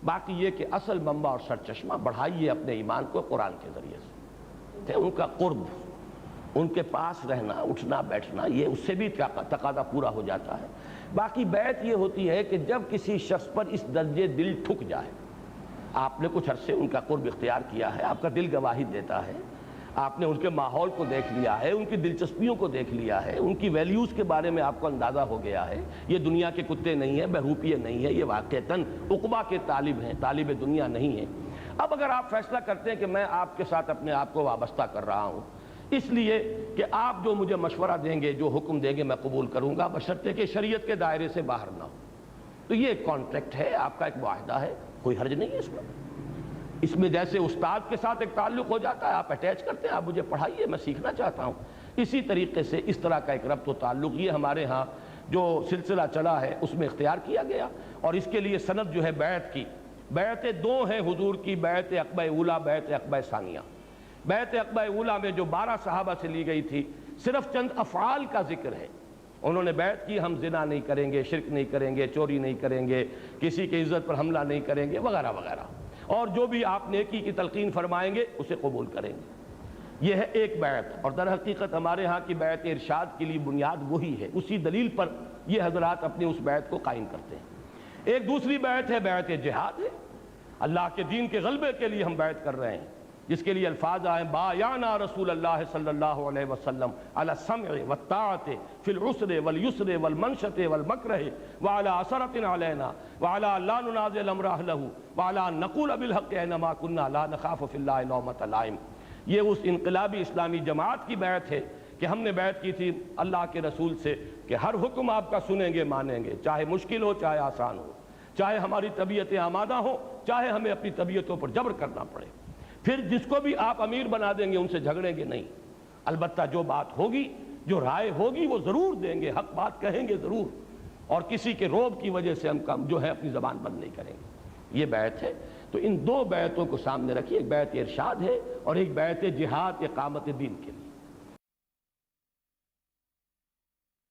Speaker 1: باقی یہ کہ اصل منبع اور سرچشمہ بڑھائیے اپنے ایمان کو قرآن کے ذریعے سے، ان کا قرب، ان کے پاس رہنا، اٹھنا بیٹھنا، یہ اس سے بھی تقاضا پورا ہو جاتا ہے۔ باقی بیعت یہ ہوتی ہے کہ جب کسی شخص پر اس درجے دل ٹھک جائے، آپ نے کچھ عرصے ان کا قرب اختیار کیا ہے، آپ کا دل گواہی دیتا ہے، آپ نے ان کے ماحول کو دیکھ لیا ہے، ان کی دلچسپیوں کو دیکھ لیا ہے، ان کی ویلیوز کے بارے میں آپ کو اندازہ ہو گیا ہے، یہ دنیا کے کتے نہیں ہیں، بہروپیے نہیں ہیں، یہ واقعتاً عقبہ کے طالب ہیں، طالب دنیا نہیں ہیں۔ اب اگر آپ فیصلہ کرتے ہیں کہ میں آپ کے ساتھ اپنے آپ کو وابستہ کر رہا ہوں، اس لیے کہ آپ جو مجھے مشورہ دیں گے، جو حکم دیں گے، میں قبول کروں گا، بشرطے کہ شریعت کے دائرے سے باہر نہ ہو، تو یہ ایک کانٹریکٹ ہے، آپ کا ایک معاہدہ ہے، کوئی حرج نہیں ہے اس میں۔ اس میں جیسے استاد کے ساتھ ایک تعلق ہو جاتا ہے، آپ اٹیچ کرتے ہیں، آپ مجھے پڑھائیے، میں سیکھنا چاہتا ہوں، اسی طریقے سے اس طرح کا ایک ربط و تعلق یہ ہمارے ہاں جو سلسلہ چلا ہے اس میں اختیار کیا گیا، اور اس کے لیے سند جو ہے بیعت کی، بیعتیں دو ہیں حضور کی، بیعت عقبہ اولیٰ، بیعت عقبہ ثانیہ۔ بیعت عقبہ اولیٰ میں جو 12 صحابہ سے لی گئی تھی، صرف چند افعال کا ذکر ہے، انہوں نے بیعت کی، ہم زنا نہیں کریں گے، شرک نہیں کریں گے، چوری نہیں کریں گے، کسی کی عزت پر حملہ نہیں کریں گے، وغیرہ وغیرہ، اور جو بھی آپ نیکی کی تلقین فرمائیں گے اسے قبول کریں گے۔ یہ ہے ایک بیعت، اور در حقیقت ہمارے ہاں کی بیعت ارشاد کے لیے بنیاد وہی ہے، اسی دلیل پر یہ حضرات اپنی اس بیعت کو قائم کرتے ہیں۔ ایک دوسری بیعت ہے، بیعت جہاد ہے، اللہ کے دین کے غلبے کے لیے ہم بیعت کر رہے ہیں، جس کے لیے الفاظ آئے بایعنا رسول اللہ صلی اللہ علیہ وسلم علی السمع والطاعۃ فی العسر والیسر والمنشط والمکرہ وعلی اثرۃ علینا وعلی لا ننازع الامر اہلہ وعلی ان نقول بالحق اینما کنا لا نخاف فی اللہ لومۃ لائم۔ یہ اس انقلابی اسلامی جماعت کی بیعت ہے کہ ہم نے بیعت کی تھی اللہ کے رسول سے کہ ہر حکم آپ کا سنیں گے، مانیں گے، چاہے مشکل ہو چاہے آسان ہو، چاہے ہماری طبیعتیں آمادہ ہوں چاہے ہمیں اپنی طبیعتوں پر جبر کرنا پڑے۔ پھر جس کو بھی آپ امیر بنا دیں گے ان سے جھگڑیں گے نہیں، البتہ جو بات ہوگی، جو رائے ہوگی وہ ضرور دیں گے، حق بات کہیں گے ضرور، اور کسی کے روب کی وجہ سے ہم جو ہے اپنی زبان بند نہیں کریں گے۔ یہ بیعت ہے۔ تو ان دو بیعتوں کو سامنے رکھیے، ایک بیعت ارشاد ہے اور ایک بیعت جہاد اقامت دین کے لیے۔